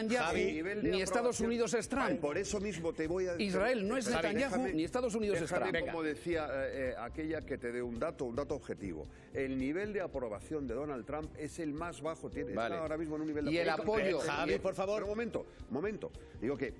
ni Estados Unidos es Trump.
Por eso mismo te voy a decir.
Israel no es Netanyahu, ni Estados Unidos es Trump.
Como decía aquella que te dé un dato objetivo. El nivel de aprobación de Donald Trump es el más bajo. Está ahora mismo en un nivel de aprobación.
Y el apoyo.
Javi, por favor. Pero momento. Digo que,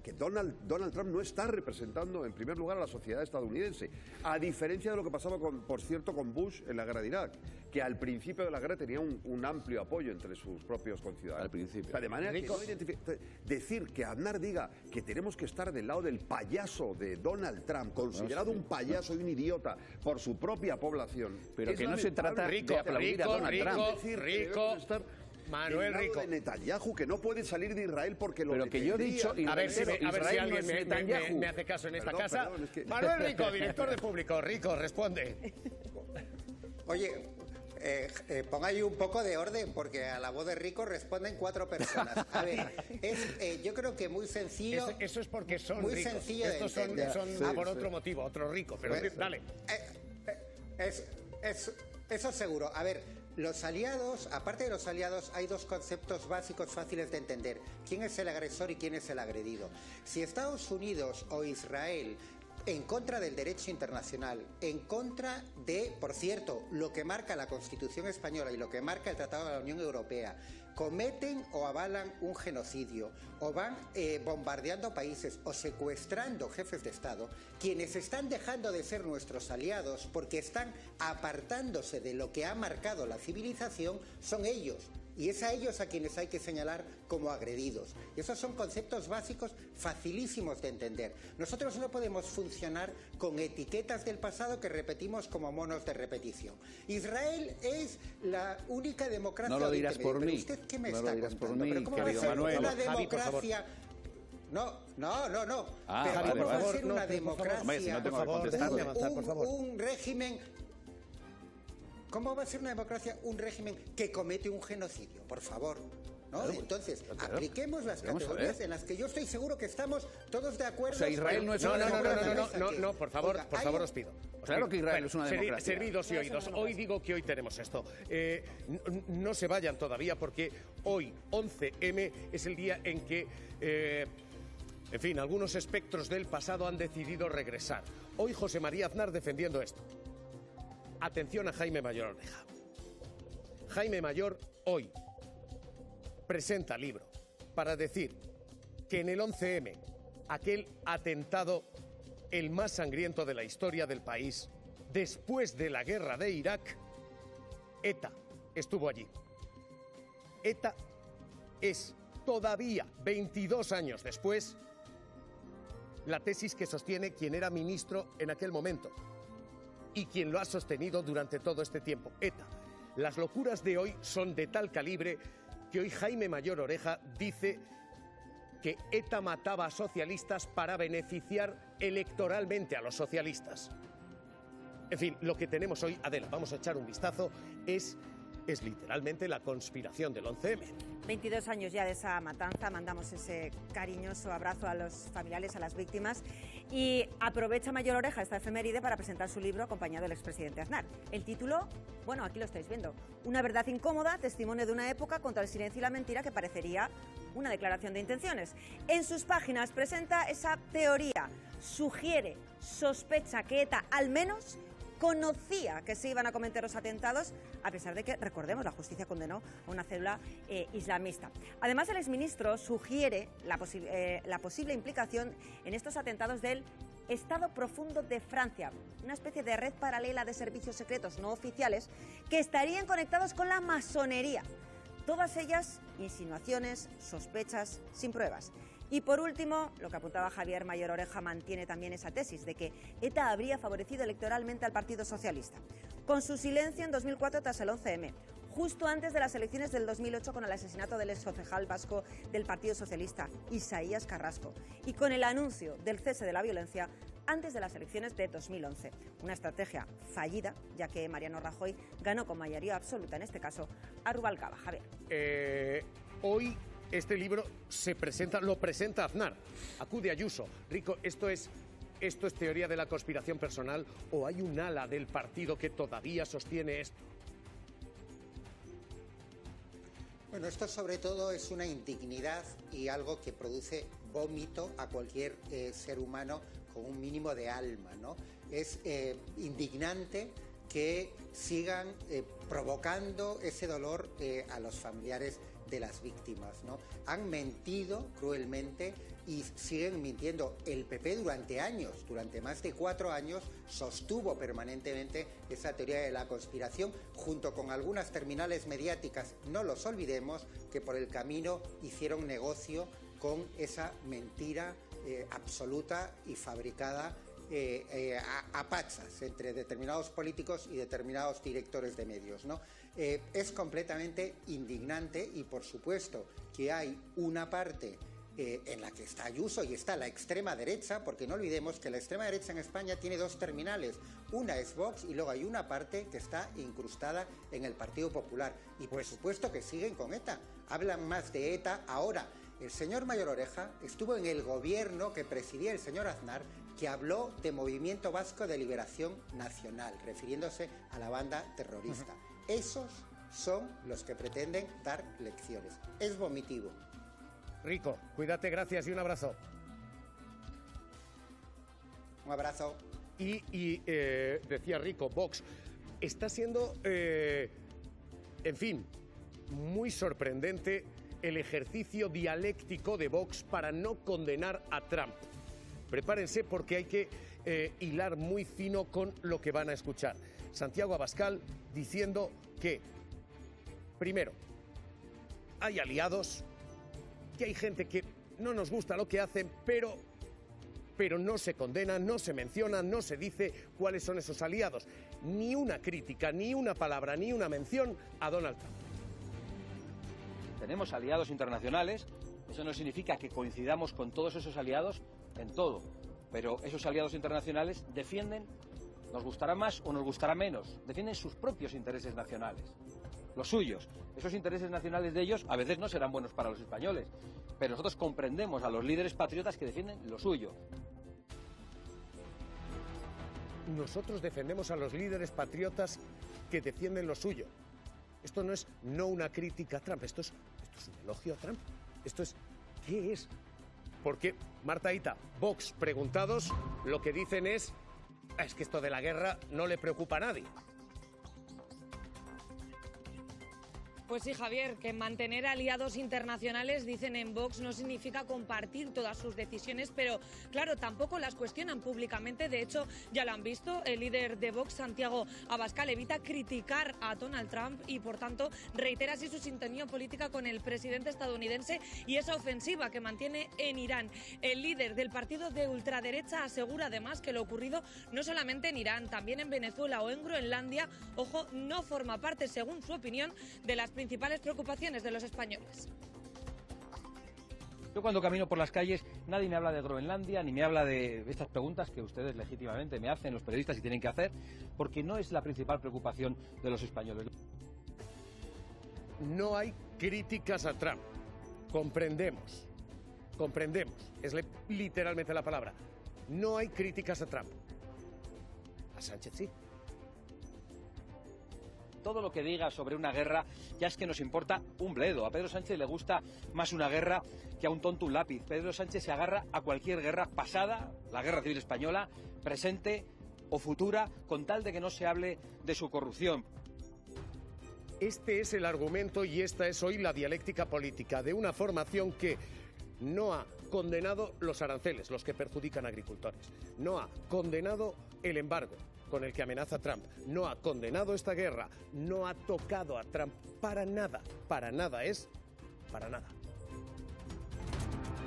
que Donald Trump no está representando en primer lugar a la sociedad estadounidense. A diferencia de lo que pasaba, por cierto, con Bush en la guerra de Irak, que al principio de la guerra tenía un amplio apoyo entre sus propios conciudadanos.
Al principio.
O sea, de manera que decir que Aznar diga que tenemos que estar del lado del payaso de Donald Trump, considerado un payaso y un idiota por su propia población.
Pero que no se trata de aplaudir a Donald Trump.
Manuel Rico.
De Netanyahu, que no puede salir de Israel porque lo
que yo he dicho.
A ver si alguien me hace caso en esta casa. Manuel Rico, director de Público. Rico, responde.
Oye, ponga ahí un poco de orden, porque a la voz de Rico responden 4 personas. A ver, yo creo que muy sencillo.
Eso es porque son
muy
ricos.
Sencillo.
Estos son por otro motivo, otro rico. Pero dale.
Eso seguro. A ver, los aliados, aparte de los aliados, hay 2 conceptos básicos fáciles de entender. ¿Quién es el agresor y quién es el agredido? Si Estados Unidos o Israel en contra del derecho internacional, en contra de, por cierto, lo que marca la Constitución española y lo que marca el Tratado de la Unión Europea, cometen o avalan un genocidio, o van bombardeando países o secuestrando jefes de Estado, quienes están dejando de ser nuestros aliados porque están apartándose de lo que ha marcado la civilización, son ellos. Y es a ellos a quienes hay que señalar como agredidos. Y esos son conceptos básicos facilísimos de entender. Nosotros no podemos funcionar con etiquetas del pasado que repetimos como monos de repetición. Israel es la única democracia...
No lo dirás por mí.
¿Usted qué me
no
está
lo dirás
contando?
por mí,
¿Pero cómo va a ser
Manuel.
una democracia? No.
Javi,
¿Cómo va a ser
no,
una democracia?
Hombre, si no tengo que contestarle.
Un régimen... ¿Cómo va a ser una democracia un régimen que comete un genocidio? Por favor. ¿No?
Claro,
entonces,
claro.
apliquemos las categorías en las que yo estoy seguro que estamos todos de acuerdo.
O sea, Israel no es una democracia.
No, por favor, os pido.
Claro que Israel es una democracia.
Servidos y oídos. Hoy digo que hoy tenemos esto. No se vayan todavía porque hoy, 11M, es el día en que, en fin, algunos espectros del pasado han decidido regresar. Hoy José María Aznar defendiendo esto. Atención a Jaime Mayor Oreja. Jaime Mayor hoy presenta libro para decir que en el 11M, aquel atentado el más sangriento de la historia del país, después de la guerra de Irak, ETA estuvo allí. ETA es todavía, 22 años después, la tesis que sostiene quien era ministro en aquel momento y quien lo ha sostenido durante todo este tiempo, ETA. Las locuras de hoy son de tal calibre que hoy Jaime Mayor Oreja dice que ETA mataba a socialistas para beneficiar electoralmente a los socialistas. En fin, lo que tenemos hoy, Adela, vamos a echar un vistazo, es literalmente la conspiración del 11M.
22 años ya de esa matanza, mandamos ese cariñoso abrazo a los familiares, a las víctimas, y aprovecha Mayor Oreja esta efeméride para presentar su libro acompañado del expresidente Aznar. El título, bueno, aquí lo estáis viendo, Una verdad incómoda, testimonio de una época contra el silencio y la mentira, que parecería una declaración de intenciones. En sus páginas presenta esa teoría, sugiere, sospecha que ETA al menos conocía que se iban a cometer los atentados, a pesar de que, recordemos, la justicia condenó a una célula islamista. Además, el exministro sugiere la posible implicación en estos atentados del Estado Profundo de Francia, una especie de red paralela de servicios secretos no oficiales que estarían conectados con la masonería. Todas ellas insinuaciones, sospechas, sin pruebas. Y por último, lo que apuntaba Javier Mayor Oreja mantiene también esa tesis de que ETA habría favorecido electoralmente al Partido Socialista, con su silencio en 2004 tras el 11M, justo antes de las elecciones del 2008 con el asesinato del exconcejal vasco del Partido Socialista, Isaías Carrasco, y con el anuncio del cese de la violencia antes de las elecciones de 2011. Una estrategia fallida, ya que Mariano Rajoy ganó con mayoría absoluta, en este caso, a Rubalcaba. Javier.
Hoy este libro lo presenta Aznar, acude Ayuso. Rico, ¿esto es teoría de la conspiración personal o hay un ala del partido que todavía sostiene esto?
Bueno, esto sobre todo es una indignidad y algo que produce vómito a cualquier ser humano con un mínimo de alma, ¿no? Es indignante que sigan provocando ese dolor a los familiares de las víctimas, ¿no? Han mentido cruelmente y siguen mintiendo. El PP durante años, durante más de 4 años, sostuvo permanentemente esa teoría de la conspiración, junto con algunas terminales mediáticas, no los olvidemos, que por el camino hicieron negocio con esa mentira absoluta y fabricada a pachas entre determinados políticos y determinados directores de medios, ¿no? Es completamente indignante y por supuesto que hay una parte en la que está Ayuso y está la extrema derecha, porque no olvidemos que la extrema derecha en España tiene 2 terminales, una es Vox y luego hay una parte que está incrustada en el Partido Popular y por supuesto que siguen con ETA, hablan más de ETA ahora. El señor Mayor Oreja estuvo en el gobierno que presidía el señor Aznar, que habló de Movimiento Vasco de Liberación Nacional, refiriéndose a la banda terrorista. Esos son los que pretenden dar lecciones. Es vomitivo.
Rico, cuídate, gracias y un abrazo.
Un abrazo.
Y decía Rico, Vox está siendo, en fin, muy sorprendente el ejercicio dialéctico de Vox para no condenar a Trump. Prepárense porque hay que hilar muy fino con lo que van a escuchar. Santiago Abascal diciendo que, primero, hay aliados, que hay gente que no nos gusta lo que hacen, pero no se condena, no se menciona, no se dice cuáles son esos aliados. Ni una crítica, ni una palabra, ni una mención a Donald Trump.
Tenemos aliados internacionales, eso no significa que coincidamos con todos esos aliados en todo, pero esos aliados internacionales defienden, nos gustará más o nos gustará menos, defienden sus propios intereses nacionales, los suyos. Esos intereses nacionales de ellos a veces no serán buenos para los españoles, pero nosotros comprendemos a los líderes patriotas que defienden lo suyo.
Nosotros defendemos a los líderes patriotas que defienden lo suyo. Esto no es una crítica a Trump, esto es un elogio a Trump. Esto es, ¿qué es? Porque, Marta Ita, Vox preguntados, lo que dicen es que esto de la guerra no le preocupa a nadie.
Pues sí, Javier, que mantener aliados internacionales, dicen en Vox, no significa compartir todas sus decisiones, pero claro, tampoco las cuestionan públicamente. De hecho, ya lo han visto, el líder de Vox, Santiago Abascal, evita criticar a Donald Trump y, por tanto, reitera así su sintonía política con el presidente estadounidense y esa ofensiva que mantiene en Irán. El líder del partido de ultraderecha asegura además que lo ocurrido no solamente en Irán, también en Venezuela o en Groenlandia, ojo, no forma parte, según su opinión, de las principales preocupaciones de los españoles.
Yo cuando camino por las calles nadie me habla de Groenlandia ni me habla de estas preguntas que ustedes legítimamente me hacen, los periodistas, y tienen que hacer, porque no es la principal preocupación de los españoles.
No hay críticas a Trump. Comprendemos, es literalmente la palabra. No hay críticas a Trump. A Sánchez sí.
Todo lo que diga sobre una guerra ya es que nos importa un bledo. A Pedro Sánchez le gusta más una guerra que a un tonto un lápiz. Pedro Sánchez se agarra a cualquier guerra pasada, la guerra civil española, presente o futura, con tal de que no se hable de su corrupción.
Este es el argumento y esta es hoy la dialéctica política de una formación que no ha condenado los aranceles, los que perjudican a agricultores, no ha condenado el embargo con el que amenaza Trump, no ha condenado esta guerra, no ha tocado a Trump para nada, para nada.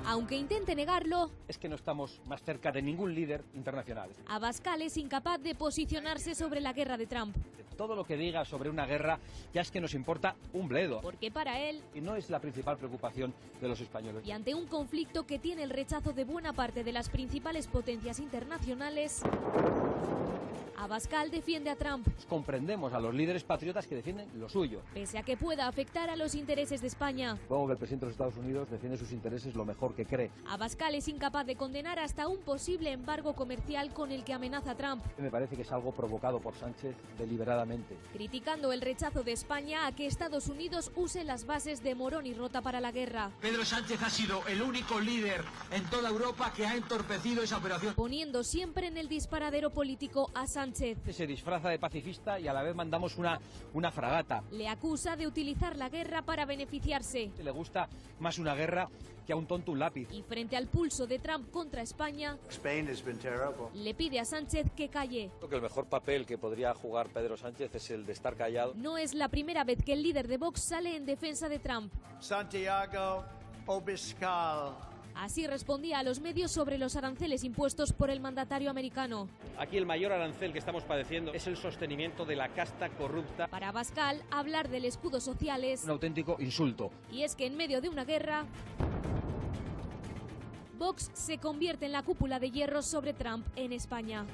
Aunque intente negarlo,
es que no estamos más cerca de ningún líder internacional.
Abascal es incapaz de posicionarse sobre la guerra de Trump.
Todo lo que diga sobre una guerra ya es que nos importa un bledo.
Porque para él,
y no es la principal preocupación de los españoles.
Y ante un conflicto que tiene el rechazo de buena parte de las principales potencias internacionales, Abascal defiende a Trump.
Comprendemos a los líderes patriotas que defienden lo suyo.
Pese a que pueda afectar a los intereses de España.
Supongo que el presidente de los Estados Unidos defiende sus intereses lo mejor que cree.
Abascal es incapaz de condenar hasta un posible embargo comercial con el que amenaza Trump.
Me parece que es algo provocado por Sánchez deliberadamente.
Criticando el rechazo de España a que Estados Unidos use las bases de Morón y Rota para la guerra.
Pedro Sánchez ha sido el único líder en toda Europa que ha entorpecido esa operación.
Poniendo siempre en el disparadero político a Sánchez.
Se disfraza de pacifista y a la vez mandamos una fragata.
Le acusa de utilizar la guerra para beneficiarse.
Le gusta más una guerra que a un tonto un lápiz.
Y frente al pulso de Trump contra España, le pide a Sánchez que calle.
Creo que el mejor papel que podría jugar Pedro Sánchez es el de estar callado.
No es la primera vez que el líder de Vox sale en defensa de Trump.
Santiago Abascal.
Así respondía a los medios sobre los aranceles impuestos por el mandatario americano.
Aquí el mayor arancel que estamos padeciendo es el sostenimiento de la casta corrupta.
Para Abascal, hablar del escudo social es
un auténtico insulto.
Y es que en medio de una guerra, Vox se convierte en la cúpula de hierro sobre Trump en España.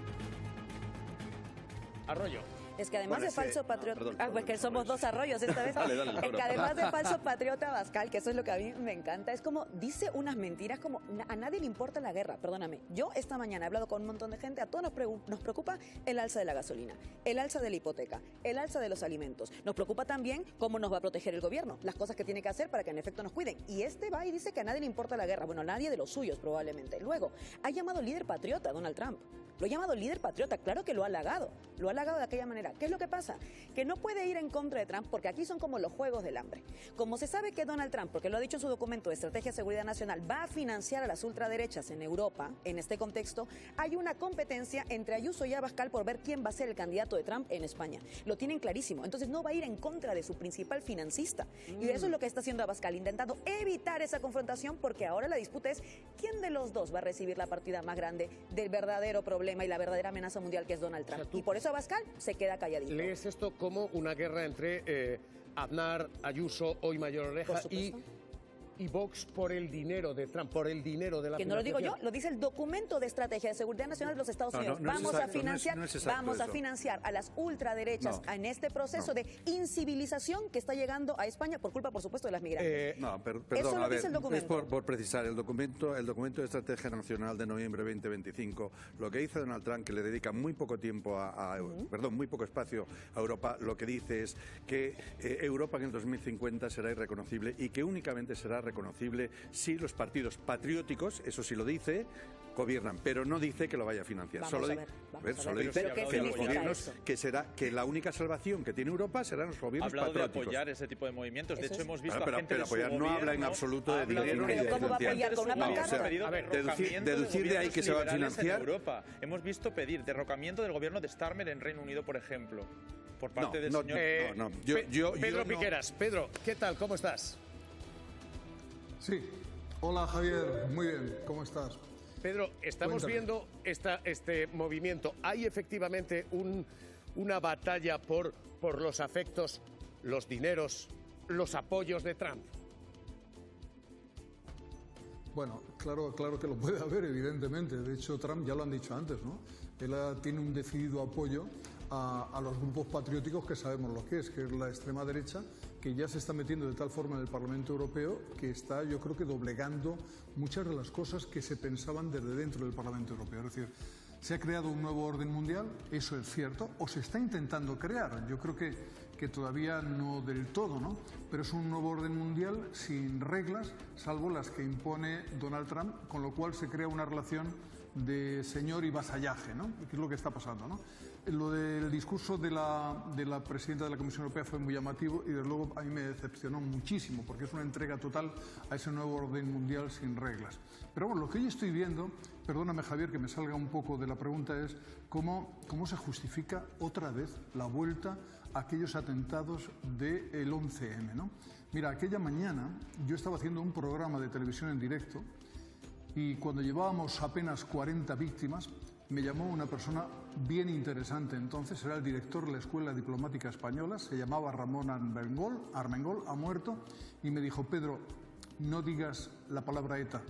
Arroyo.
Es que además de falso patriota, pues que somos
perdón.
dos arroyos esta vez,
Dale,
es que además de falso patriota Abascal, que eso es lo que a mí me encanta, es como dice unas mentiras como a nadie le importa la guerra, perdóname. Yo esta mañana he hablado con un montón de gente, a todos nos preocupa el alza de la gasolina, el alza de la hipoteca, el alza de los alimentos. Nos preocupa también cómo nos va a proteger el gobierno, las cosas que tiene que hacer para que en efecto nos cuiden. Y este va y dice que a nadie le importa la guerra, bueno, a nadie de los suyos probablemente. Luego, ha llamado líder patriota a Donald Trump. Lo ha llamado líder patriota, claro que lo ha halagado de aquella manera. ¿Qué es lo que pasa? Que no puede ir en contra de Trump porque aquí son como los juegos del hambre. Como se sabe que Donald Trump, porque lo ha dicho en su documento de Estrategia de Seguridad Nacional, va a financiar a las ultraderechas en Europa, en este contexto, hay una competencia entre Ayuso y Abascal por ver quién va a ser el candidato de Trump en España. Lo tienen clarísimo. Entonces no va a ir en contra de su principal financista. Y eso es lo que está haciendo Abascal, intentando evitar esa confrontación porque ahora la disputa es quién de los dos va a recibir la partida más grande del verdadero problema y la verdadera amenaza mundial que es Donald Trump. O sea, y por eso Abascal se queda calladito.
¿Lees esto como una guerra entre Aznar, Ayuso, hoy Mayor Oreja y Vox por el dinero de Trump, por el dinero de la
que no lo digo yo, lo dice el documento de Estrategia de Seguridad Nacional de los Estados Unidos. Vamos a financiar a las ultraderechas en este proceso de incivilización que está llegando a España por culpa, por supuesto, de las migrantes.
Perdón,
eso lo dice el documento.
es por precisar, el documento de Estrategia Nacional de noviembre 2025, lo que dice Donald Trump, que le dedica muy poco tiempo muy poco espacio a Europa, lo que dice es que Europa en el 2050 será irreconocible y que únicamente será reconocible si los partidos patrióticos, eso sí lo dice, gobiernan, pero no dice que lo vaya a financiar. Solo dice que los gobiernos, que la única salvación que tiene Europa serán los gobiernos patrióticos.
Ha hablado de apoyar ese tipo de movimientos. De hecho, hemos visto a gente
pero apoyar no habla en absoluto de dinero ni de
¿cómo va a apoyar con una pancarta?
Deducir de ahí que se va a financiar.
Europa. Hemos visto pedir derrocamiento del gobierno de Starmer en Reino Unido, por ejemplo, por parte del señor.
Pedro Piqueras. Pedro, ¿qué tal? ¿Cómo estás?
Sí. Hola, Javier. Muy bien. ¿Cómo estás?
Pedro, estamos viendo este movimiento. ¿Hay efectivamente una batalla por los afectos, los dineros, los apoyos de Trump?
Bueno, claro que lo puede haber, evidentemente. De hecho, Trump, ya lo han dicho antes, ¿no? Él tiene un decidido apoyo a los grupos patrióticos que sabemos lo que es la extrema derecha, que ya se está metiendo de tal forma en el Parlamento Europeo que está, yo creo que doblegando muchas de las cosas que se pensaban desde dentro del Parlamento Europeo. Es decir, se ha creado un nuevo orden mundial, eso es cierto, o se está intentando crear. Yo creo que todavía no del todo, ¿no? Pero es un nuevo orden mundial sin reglas, salvo las que impone Donald Trump, con lo cual se crea una relación de señor y vasallaje, ¿no? Que es lo que está pasando, ¿no? Lo del discurso de la presidenta de la Comisión Europea fue muy llamativo y desde luego a mí me decepcionó muchísimo porque es una entrega total a ese nuevo orden mundial sin reglas. Pero bueno, lo que yo estoy viendo, perdóname Javier que me salga un poco de la pregunta, es cómo se justifica otra vez la vuelta a aquellos atentados del 11M, ¿no? Mira, aquella mañana yo estaba haciendo un programa de televisión en directo y cuando llevábamos apenas 40 víctimas, me llamó una persona bien interesante entonces, era el director de la Escuela Diplomática Española, se llamaba Ramón Armengol, ha muerto, y me dijo, Pedro, no digas la palabra ETA,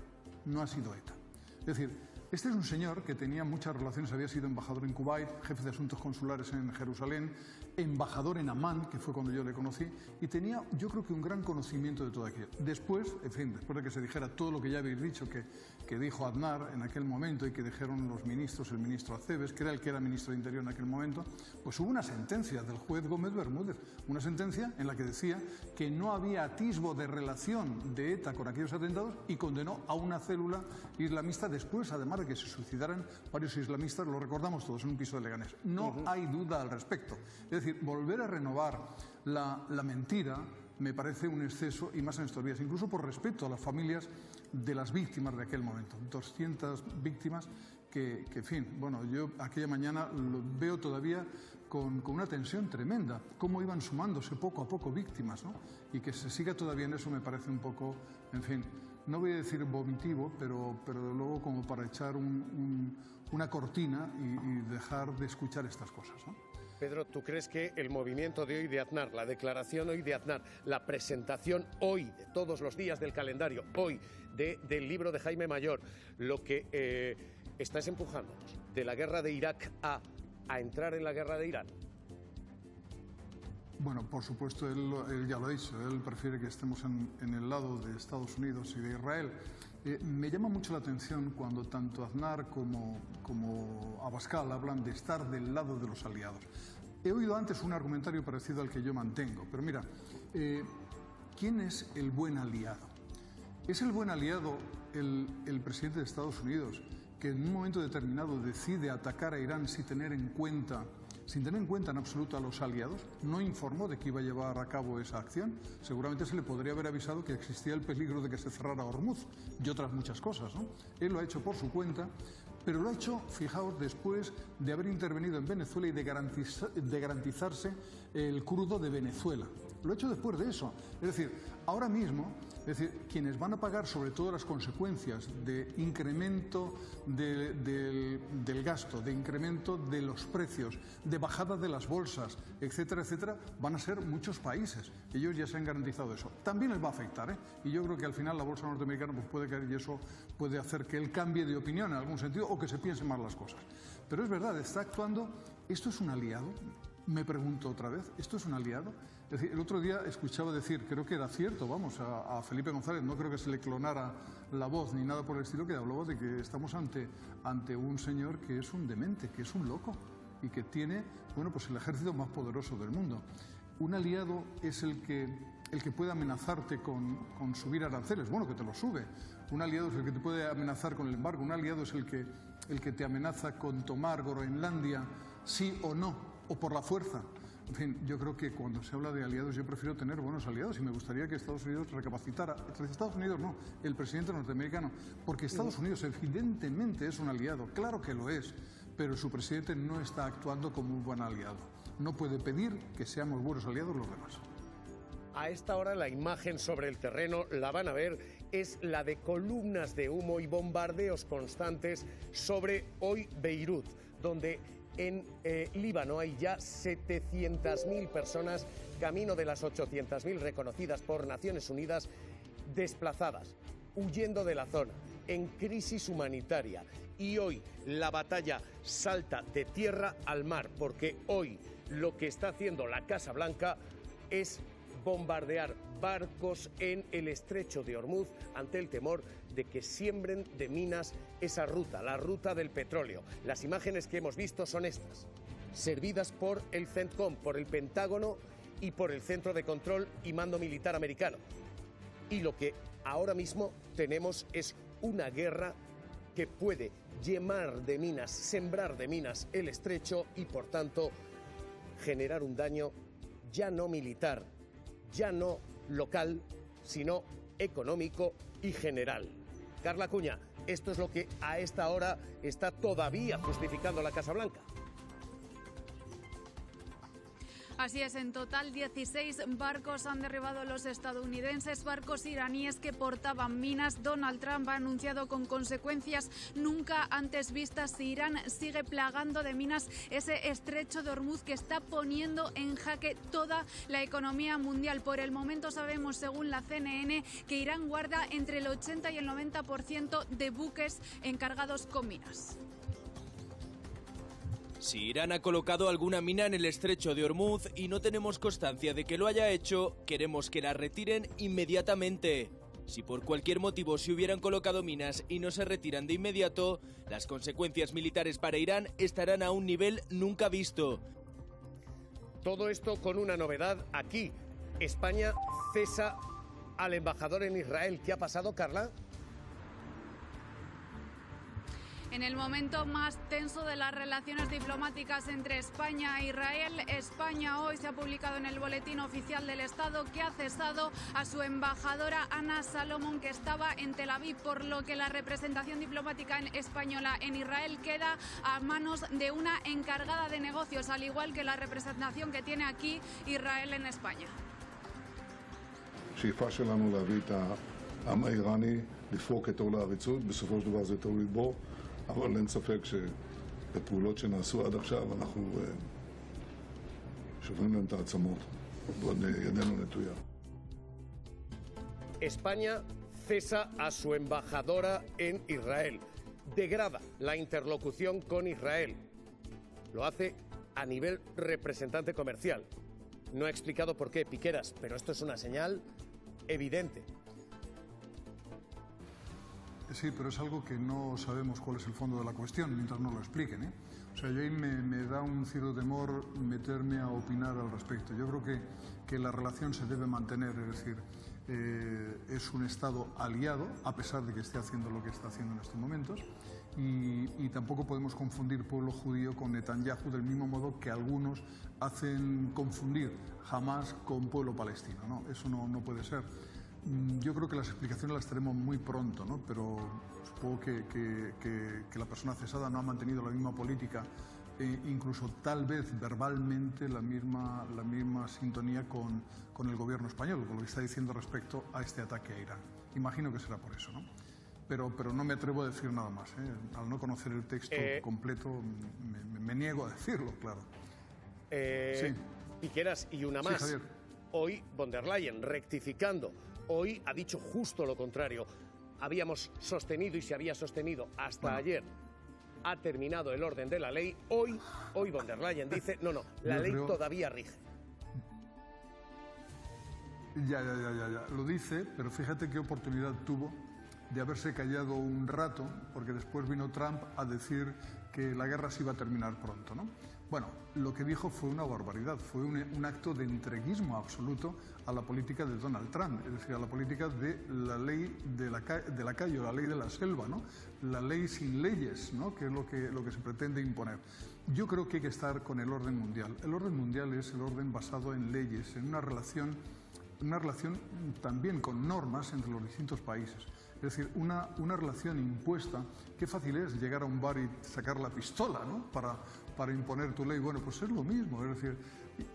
no ha sido ETA. Es decir, este es un señor que tenía muchas relaciones, había sido embajador en Kuwait, jefe de asuntos consulares en Jerusalén, embajador en Amán, que fue cuando yo le conocí, y tenía, yo creo que un gran conocimiento de todo aquello. Después, en fin, después de que se dijera todo lo que ya habéis dicho, que dijo Aznar en aquel momento y que dijeron los ministros, el ministro Acebes, que era el que era ministro de Interior en aquel momento, pues hubo una sentencia del juez Gómez Bermúdez, una sentencia en la que decía que no había atisbo de relación de ETA con aquellos atentados y condenó a una célula islamista después, además de que se suicidaran varios islamistas, lo recordamos todos, en un piso de Leganés. No hay duda al respecto. Es decir, volver a renovar la mentira me parece un exceso y más en estos días, incluso por respeto a las familias de las víctimas de aquel momento. 200 víctimas que en fin, bueno, yo aquella mañana lo veo todavía con una tensión tremenda, cómo iban sumándose poco a poco víctimas, ¿no? Y que se siga todavía en eso me parece un poco, en fin, no voy a decir vomitivo, pero de luego como para echar una cortina y dejar de escuchar estas cosas, ¿no?
Pedro, ¿tú crees que el movimiento de hoy de Aznar, la declaración hoy de Aznar, la presentación hoy de todos los días del calendario, hoy del libro de Jaime Mayor, lo que estás empujándonos de la guerra de Irak a entrar en la guerra de Irán?
Bueno, por supuesto, él ya lo ha dicho, él prefiere que estemos en el lado de Estados Unidos y de Israel. Me llama mucho la atención cuando tanto Aznar como Abascal hablan de estar del lado de los aliados. He oído antes un argumentario parecido al que yo mantengo, pero mira, ¿quién es el buen aliado? ¿Es el buen aliado el presidente de Estados Unidos, que en un momento determinado decide atacar a Irán sin tener en cuenta en absoluto a los aliados? No informó de que iba a llevar a cabo esa acción. Seguramente se le podría haber avisado que existía el peligro de que se cerrara Hormuz y otras muchas cosas, ¿no? Él lo ha hecho por su cuenta, pero lo ha hecho, fijaos, después de haber intervenido en Venezuela y de garantizarse el crudo de Venezuela. Lo ha hecho después de eso. Es decir, ahora mismo, quienes van a pagar sobre todo las consecuencias de incremento del gasto, de incremento de los precios, de bajada de las bolsas, etcétera, etcétera, van a ser muchos países. Ellos ya se han garantizado eso. También les va a afectar, ¿eh? Y yo creo que al final la bolsa norteamericana pues puede caer y eso puede hacer que él cambie de opinión en algún sentido o que se piensen más las cosas. Pero es verdad, está actuando. ¿Esto es un aliado? Me pregunto otra vez, ¿esto es un aliado? Es decir, el otro día escuchaba decir, creo que era cierto, vamos, a Felipe González, no creo que se le clonara la voz ni nada por el estilo, que hablaba de que estamos ante un señor que es un demente, que es un loco y que tiene, bueno, pues el ejército más poderoso del mundo. Un aliado es el que puede amenazarte con subir aranceles, bueno, que te lo sube. Un aliado es el que te puede amenazar con el embargo, un aliado es el que te amenaza con tomar Groenlandia, sí o no, o por la fuerza. En fin, yo creo que cuando se habla de aliados yo prefiero tener buenos aliados y me gustaría que Estados Unidos recapacitara. Estados Unidos no, el presidente norteamericano, porque Estados Unidos evidentemente es un aliado, claro que lo es, pero su presidente no está actuando como un buen aliado. No puede pedir que seamos buenos aliados los demás.
A esta hora la imagen sobre el terreno, la van a ver, es la de columnas de humo y bombardeos constantes sobre hoy Beirut, donde en Líbano hay ya 700.000 personas, camino de las 800.000 reconocidas por Naciones Unidas, desplazadas, huyendo de la zona, en crisis humanitaria. Y hoy la batalla salta de tierra al mar, porque hoy lo que está haciendo la Casa Blanca es bombardear barcos en el estrecho de Hormuz ante el temor de que siembren de minas esa ruta, la ruta del petróleo. Las imágenes que hemos visto son estas, servidas por el CENTCOM, por el Pentágono y por el Centro de Control y Mando Militar americano. Y lo que ahora mismo tenemos es una guerra que puede llenar de minas, sembrar de minas el estrecho y por tanto generar un daño ya no militar, ya no local, sino económico y general. Carla Cuña, esto es lo que a esta hora está todavía justificando la Casa Blanca.
Así es, en total 16 barcos han derribado los estadounidenses, barcos iraníes que portaban minas. Donald Trump ha anunciado con consecuencias nunca antes vistas si Irán sigue plagando de minas ese estrecho de Hormuz que está poniendo en jaque toda la economía mundial. Por el momento sabemos, según la CNN, que Irán guarda entre el 80 y el 90% de buques encargados con minas.
Si Irán ha colocado alguna mina en el estrecho de Hormuz y no tenemos constancia de que lo haya hecho, queremos que la retiren inmediatamente. Si por cualquier motivo se hubieran colocado minas y no se retiran de inmediato, las consecuencias militares para Irán estarán a un nivel nunca visto.
Todo esto con una novedad aquí. España cesa al embajador en Israel. ¿Qué ha pasado, Carla?
En el momento más tenso de las relaciones diplomáticas entre España e Israel, España hoy se ha publicado en el Boletín Oficial del Estado que ha cesado a su embajadora Ana Salomón, que estaba en Tel Aviv, por lo que la representación diplomática española en Israel queda a manos de una encargada de negocios, al igual que la representación que tiene aquí Israel en España.
השאיפה שלנו להביא את העם האיראני לפרוק את עול העריצות, בסופו של דבר זה תלוי בו, אבל אין ספק שבפעולות שנעשו עד עכשיו אנחנו שוברים להם את העצמות, ועוד ידנו נטויה.
España cesa a su embajadora en Israel, degrada la interlocución con Israel, lo hace a nivel representante comercial. no ha explicado por qué, Piqueras, pero esto es una señal evidente.
Sí, pero es algo que no sabemos cuál es el fondo de la cuestión mientras no lo expliquen, ¿eh? O sea, yo ahí me da un cierto temor meterme a opinar al respecto. Yo creo que la relación se debe mantener, es decir, es un Estado aliado, a pesar de que esté haciendo lo que está haciendo en estos momentos, y tampoco podemos confundir pueblo judío con Netanyahu del mismo modo que algunos hacen confundir Hamas con pueblo palestino, ¿no? Eso no puede ser. Yo creo que las explicaciones las tenemos muy pronto, ¿no? Pero supongo que la persona cesada no ha mantenido la misma política, incluso tal vez verbalmente la misma sintonía con el gobierno español, con lo que está diciendo respecto a este ataque a Irán. Imagino que será por eso, ¿no? Pero no me atrevo a decir nada más, ¿eh? Al no conocer el texto completo me niego a decirlo, claro.
Sí. Piqueras, y una más.
Sí, Javier.
Hoy von der Leyen, rectificando, hoy ha dicho justo lo contrario. Habíamos sostenido y se había sostenido hasta ayer. Ha terminado el orden de la ley. Hoy von der Leyen dice, no, la ley todavía rige.
Ya. Lo dice, pero fíjate qué oportunidad tuvo de haberse callado un rato, porque después vino Trump a decir que la guerra se iba a terminar pronto, ¿no? Bueno, lo que dijo fue una barbaridad, fue un acto de entreguismo absoluto a la política de Donald Trump, es decir, a la política de la ley de la calle, o la ley de la selva, ¿no? La ley sin leyes, ¿no? Que es lo que se pretende imponer. Yo creo que hay que estar con el orden mundial. El orden mundial es el orden basado en leyes, en una relación también con normas entre los distintos países. Es decir, una relación impuesta. Qué fácil es llegar a un bar y sacar la pistola, ¿no? Para imponer tu ley. Bueno, pues es lo mismo. Es decir,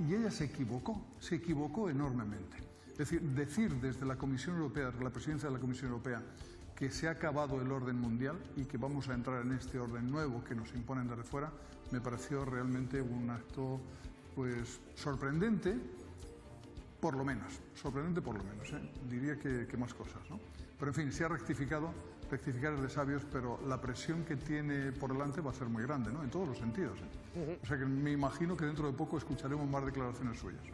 y ella se equivocó enormemente. Es decir desde la Comisión Europea, desde la presidencia de la Comisión Europea, que se ha acabado el orden mundial y que vamos a entrar en este orden nuevo que nos imponen desde fuera, me pareció realmente un acto, pues, sorprendente, por lo menos. Sorprendente por lo menos, ¿eh? Diría que más cosas, ¿no? Pero en fin, se ha rectificado, rectificar es de sabios, pero la presión que tiene por delante va a ser muy grande, ¿no? En todos los sentidos, ¿eh? O sea que me imagino que dentro de poco escucharemos más declaraciones suyas, ¿eh?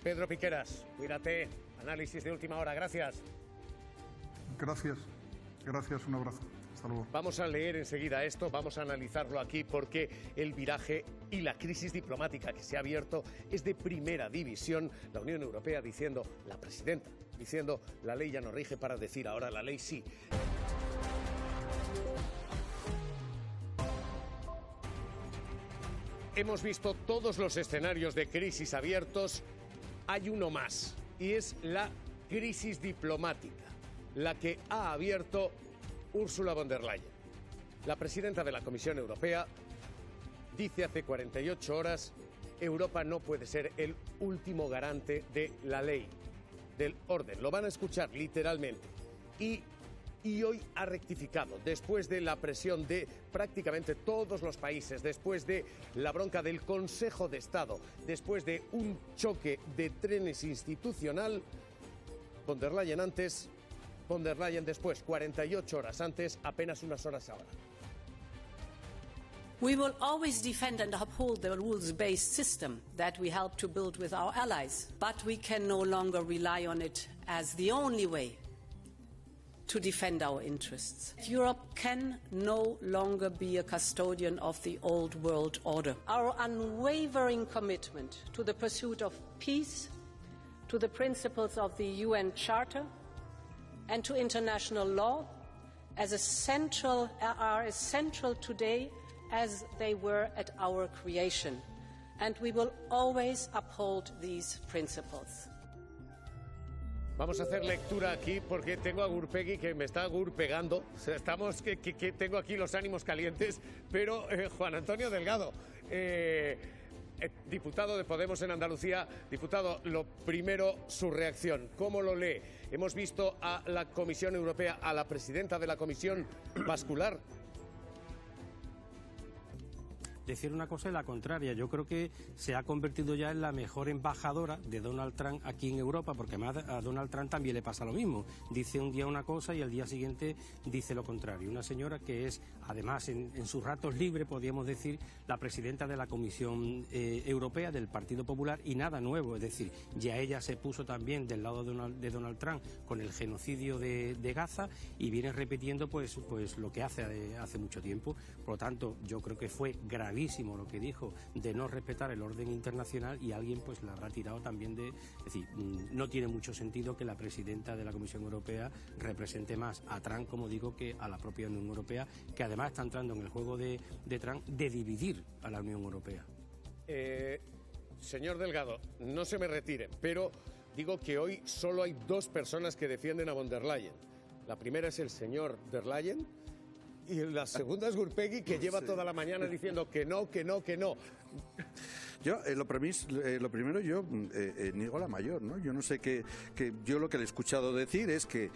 Pedro Piqueras, cuídate. Análisis de última hora, gracias.
Gracias, un abrazo. Hasta luego.
Vamos a leer enseguida esto, vamos a analizarlo aquí porque el viraje y la crisis diplomática que se ha abierto es de primera división. La Unión Europea diciendo, la presidenta diciendo, la ley ya no rige, para decir ahora la ley sí. Hemos visto todos los escenarios de crisis abiertos. Hay uno más y es la crisis diplomática, la que ha abierto Ursula von der Leyen. La presidenta de la Comisión Europea dice hace 48 horas, Europa no puede ser el último garante de la ley, del orden. Lo van a escuchar literalmente. Y hoy ha rectificado, después de la presión de prácticamente todos los países, después de la bronca del Consejo de Estado, después de un choque de trenes institucional, von der Leyen antes, von der Leyen después, 48 horas antes, apenas unas horas ahora.
We will always defend and uphold the rules-based system that we helped to build with our allies, but we can no longer rely on it as the only way to defend our interests. Europe can no longer be a custodian of the old world order. Our unwavering commitment to the pursuit of peace, to the principles of the UN Charter, and to international law are as central today as they were at our creation, and we will always uphold these principles.
Vamos a hacer lectura aquí porque tengo a Gurpegui que me está gurpegando. O sea, que tengo aquí los ánimos calientes, pero Juan Antonio Delgado, diputado de Podemos en Andalucía. Diputado, lo primero, su reacción. ¿Cómo lo lee? Hemos visto a la Comisión Europea, a la presidenta de la Comisión, bascular.
decir una cosa y la contraria. Yo creo que se ha convertido ya en la mejor embajadora de Donald Trump aquí en Europa, porque además a Donald Trump también le pasa lo mismo. Dice un día una cosa y al día siguiente dice lo contrario. Una señora que es, además, en sus ratos libres, podríamos decir, la presidenta de la Comisión Europea del Partido Popular, y nada nuevo. Es decir, ya ella se puso también del lado de Donald Trump con el genocidio de Gaza y viene repitiendo pues lo que hace mucho tiempo. Por lo tanto, yo creo que fue gravísimo lo que dijo de no respetar el orden internacional, y alguien pues la ha tirado también de... Es decir, no tiene mucho sentido que la presidenta de la Comisión Europea represente más a Trump, como digo, que a la propia Unión Europea, que además está entrando en el juego de Trump de dividir a la Unión Europea.
Señor Delgado, no se me retire, pero digo que hoy solo hay dos personas que defienden a von der Leyen. La primera es el señor der Leyen y la segunda es Gurpegui, que lleva toda la mañana diciendo que no, que no, que no.
Yo, lo primero, yo niego la mayor, ¿no? Yo no sé yo lo que le he escuchado decir es que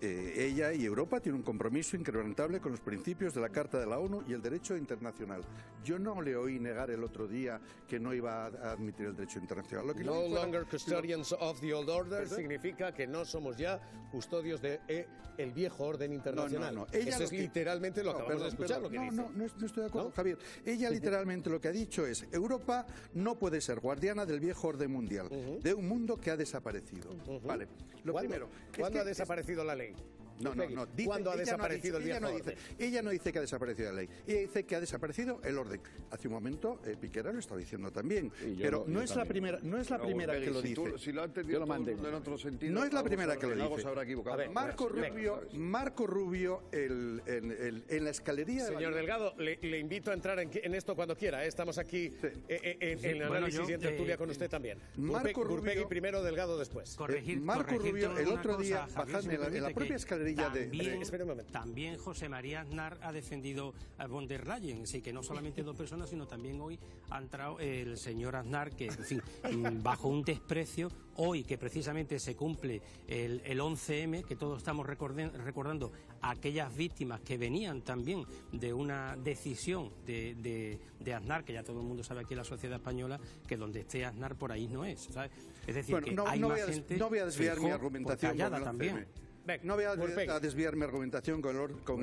ella y Europa tienen un compromiso inquebrantable con los principios de la Carta de la ONU y el derecho internacional. Yo no le oí negar el otro día que no iba a admitir el derecho internacional. Lo que
no longer custodians of the old order significa que no somos ya custodios de el viejo orden internacional.
No.
Eso es literalmente lo que acabamos de escuchar. Lo que dice.
No estoy de acuerdo, Javier. Ella literalmente lo que ha dicho es: Europa no puede ser guardiana del viejo orden mundial, de un mundo que ha desaparecido. Vale. Lo primero.
¿Cuándo ha desaparecido la ley?
No.
¿Cuándo ha desaparecido el viejo orden?
Ella no dice que ha desaparecido la ley. Ella dice que ha desaparecido el orden. Hace un momento Piquera lo estaba diciendo también. Pero no es la primera que lo dice.
Si lo ha entendido en otro sentido.
No es la primera que lo dice.
Se habrá equivocado.
Marco Rubio en la escalerilla.
Señor Delgado, le invito a entrar en esto cuando quiera. Estamos aquí en análisis y en tertulia con usted también. Gurpegui primero, Delgado después.
Marco Rubio el otro día bajando en la propia escalerilla
también José María Aznar ha defendido a von der Leyen, así que no solamente dos personas, sino también hoy ha entrado el señor Aznar, que, en fin, bajo un desprecio, hoy que precisamente se cumple el 11M, que todos estamos recordando aquellas víctimas que venían también de una decisión de Aznar, que ya todo el mundo sabe aquí en la sociedad española, que donde esté Aznar por ahí no es, ¿sabes? Es decir, que hay más gente...
No voy a desviar mi argumentación
con el también.
No voy a desviar mi argumentación con el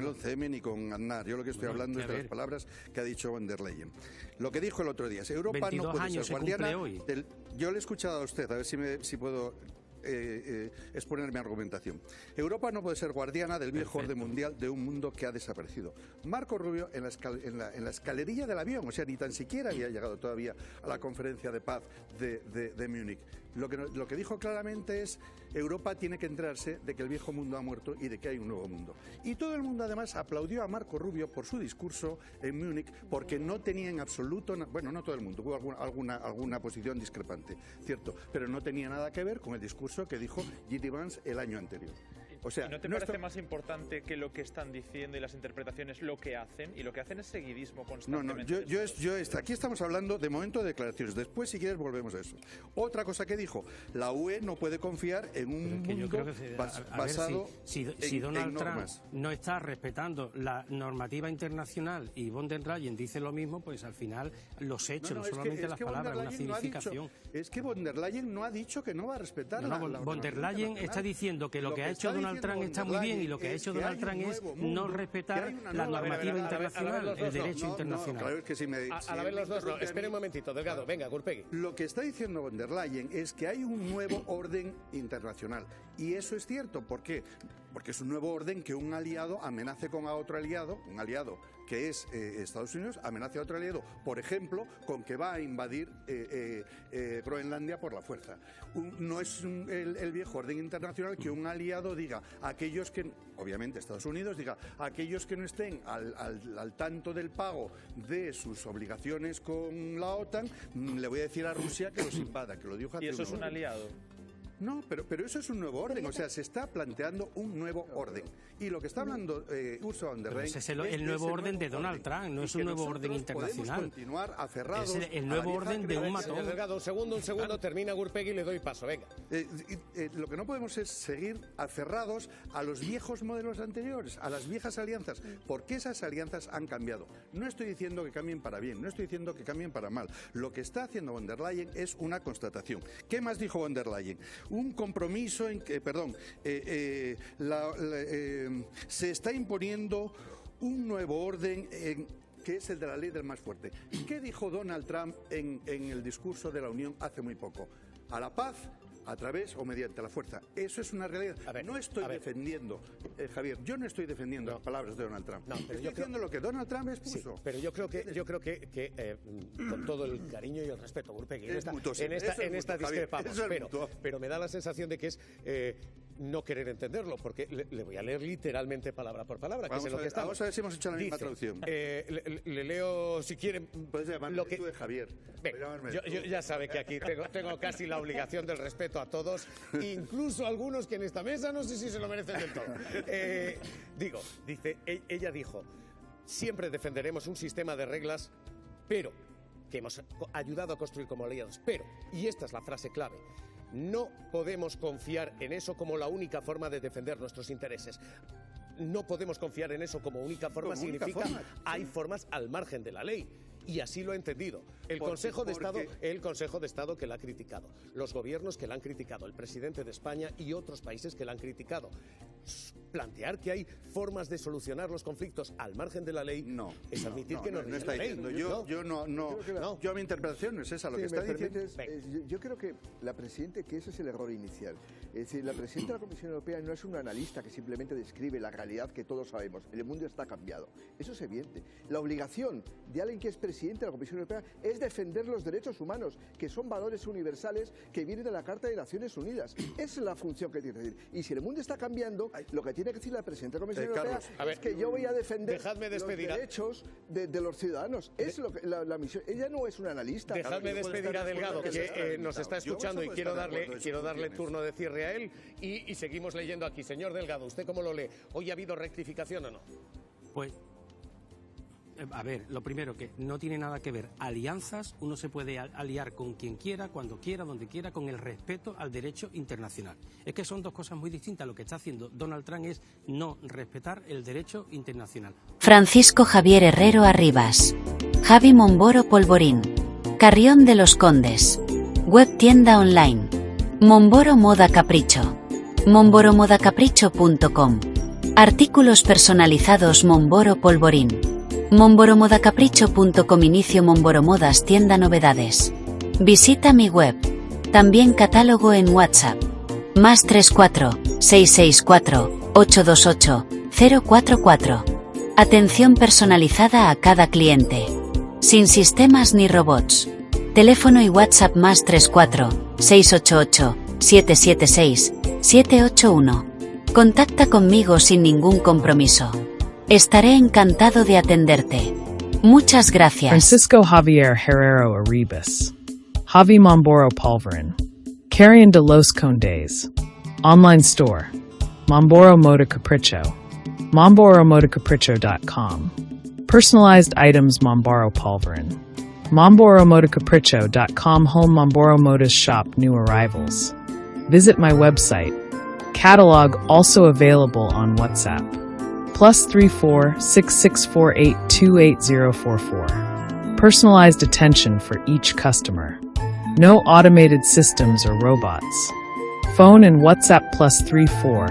11M ni con Aznar. Yo lo que estoy hablando es de las palabras que ha dicho von der Leyen. Lo que dijo el otro día es: Europa no puede ser guardiana del... Yo le he escuchado a usted, a ver si puedo exponer mi argumentación. Europa no puede ser guardiana del viejo orden mundial de un mundo que ha desaparecido. Marco Rubio en la escalerilla del avión, o sea, ni tan siquiera había llegado todavía a la conferencia de paz de Múnich. Lo que dijo claramente es: Europa tiene que enterarse de que el viejo mundo ha muerto y de que hay un nuevo mundo. Y todo el mundo además aplaudió a Marco Rubio por su discurso en Múnich, porque no tenía en absoluto, bueno, no todo el mundo, hubo alguna posición discrepante, cierto, pero no tenía nada que ver con el discurso que dijo J.D. Vance el año anterior. O sea,
¿y no te parece más importante que lo que están diciendo y las interpretaciones lo que hacen? Y lo que hacen es seguidismo constantemente.
Aquí estamos hablando de momento de declaraciones. Después, si quieres, volvemos a eso. Otra cosa que dijo: la UE no puede confiar en un mundo basado
si Donald
en normas.
Trump no está respetando la normativa internacional y von der Leyen dice lo mismo, pues al final los hechos, no solamente las palabras, una civilización.
Es que von der Leyen no ha dicho que no va a respetar la
von der Leyen está diciendo que lo que ha hecho Donald Trump está muy bien, y lo que ha hecho Donald Trump es no respetar la normativa internacional, el derecho internacional.
Claro, es que
a la vez los dos, no. Espera un momentito, Delgado, venga, Gurpegui.
Lo que está diciendo von der Leyen es que hay un nuevo orden internacional, y eso es cierto. ¿Por qué? Porque es un nuevo orden que un aliado amenace con a otro aliado, un aliado que es Estados Unidos, amenace a otro aliado, por ejemplo, con que va a invadir Groenlandia por la fuerza. No es el viejo orden internacional que un aliado diga a aquellos que, obviamente Estados Unidos, diga a aquellos que no estén al tanto del pago de sus obligaciones con la OTAN, le voy a decir a Rusia que los invada, que lo dijo hace
¿Y eso es un aliado?
No, pero eso es un nuevo orden, o sea, se está planteando un nuevo orden. Y lo que está hablando Ursula von der Leyen...
Ese es el nuevo orden de Donald Trump, no es un nuevo orden internacional.
Podemos continuar aferrados...
Es el nuevo orden de un matón.
Señor Delgado, un segundo, termina Gurpegui y le doy paso, venga.
Lo que no podemos es seguir aferrados a los viejos modelos anteriores, a las viejas alianzas, porque esas alianzas han cambiado. No estoy diciendo que cambien para bien, no estoy diciendo que cambien para mal. Lo que está haciendo von der Leyen es una constatación. ¿Qué más dijo von der Leyen? Un compromiso en que, se está imponiendo un nuevo orden que es el de la ley del más fuerte. ¿Qué dijo Donald Trump en el discurso de la Unión hace muy poco? A la paz, a través o mediante la fuerza. Eso es una realidad. No estoy defendiendo, Javier, yo no estoy defendiendo las palabras de Donald Trump. Estoy diciendo lo que Donald Trump expuso.
Sí, pero yo creo que con todo el cariño y el respeto, Gurpegui, en esta discrepamos, pero me da la sensación de que es no querer entenderlo, porque le voy a leer literalmente palabra por palabra, que es en lo que estamos.
Vamos a ver si hemos hecho la misma traducción.
Le leo, si quieren...
Puedes llamarme tú de Javier.
Yo ya sabe que aquí tengo casi la obligación del respeto a todos, incluso algunos que en esta mesa no sé si se lo merecen del todo. Ella dijo, siempre defenderemos un sistema de reglas, pero que hemos ayudado a construir como aliados, pero, y esta es la frase clave, no podemos confiar en eso como la única forma de defender nuestros intereses. No podemos confiar en eso como única forma, significa hay formas al margen de la ley. Y así lo he entendido. El Consejo de Estado que la ha criticado, los gobiernos que la han criticado, el presidente de España y otros países que la han criticado. Plantear que hay formas de solucionar los conflictos al margen de la ley es admitir que no
está diciendo. Yo mi interpretación no es esa, lo que está diciendo.
Yo creo que la presidenta, que ese es el error inicial. Es decir, la presidenta de la Comisión Europea no es una analista que simplemente describe la realidad que todos sabemos. El mundo está cambiado. Eso es evidente. La obligación de alguien que es presidente de la Comisión Europea es defender los derechos humanos, que son valores universales que vienen de la Carta de Naciones Unidas. Esa es la función que tiene que decir. Y si el mundo está cambiando, lo que tiene que decir la presidenta de la Comisión Europea es que yo voy a defender los derechos de los ciudadanos. Es lo que la misión. Ella no es una analista.
Dejadme despedir a Delgado, que nos está escuchando, y quiero darle turno de cierre a él, y seguimos leyendo aquí. Señor Delgado, ¿usted cómo lo lee? ¿Hoy ha habido rectificación o no?
Pues, a ver, lo primero, que no tiene nada que ver. Alianzas, uno se puede aliar con quien quiera, cuando quiera, donde quiera, con el respeto al derecho internacional. Es que son dos cosas muy distintas. Lo que está haciendo Donald Trump es no respetar el derecho internacional.
Francisco Javier Herrero Arribas, Javi Momboro Polvorín, Carrión de los Condes, Web tienda online, Momboro Moda Capricho, momboromodacapricho.com, artículos personalizados Momboro Polvorín, momboromodacapricho.com. Inicio Momboro Modas tienda novedades. Visita mi web. También catálogo en WhatsApp. +34 664 828 044. Atención personalizada a cada cliente. Sin sistemas ni robots. Teléfono y WhatsApp +34 688 776 781. Contacta conmigo sin ningún compromiso. Estaré encantado de atenderte. Muchas gracias.
Francisco Javier Herrero Arribas, Javi Momboro Polvorín, Carrión de los Condes. Online store, Momboro Moda Capricho, momboromodacapricho.com. Personalized items Momboro Polvorín, momboromodacapricho.com. Home Momboro Modas shop new arrivals. Visit my website. Catalog also available on WhatsApp. +34 6648 28044. Personalized attention for each customer. No automated systems or robots. Phone and WhatsApp +34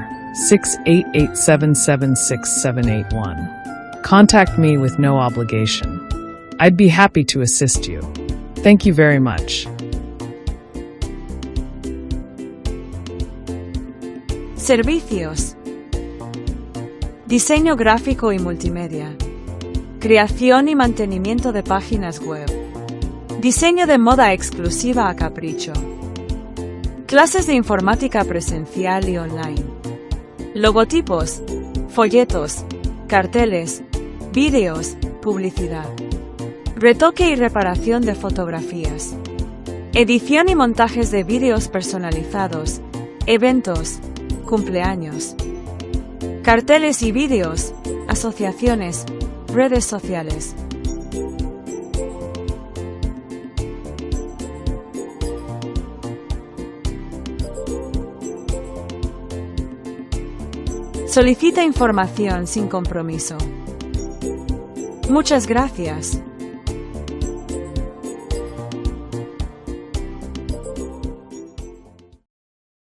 6887767781. Contact me with no obligation. I'd be happy to assist you. Thank you very much.
Servicios. Diseño gráfico y multimedia. Creación y mantenimiento de páginas web. Diseño de moda exclusiva a capricho. Clases de informática presencial y online. Logotipos, folletos, carteles, vídeos, publicidad. Retoque y reparación de fotografías. Edición y montajes de vídeos personalizados, eventos, cumpleaños, carteles y vídeos, asociaciones, redes sociales. Solicita información sin compromiso. Muchas gracias.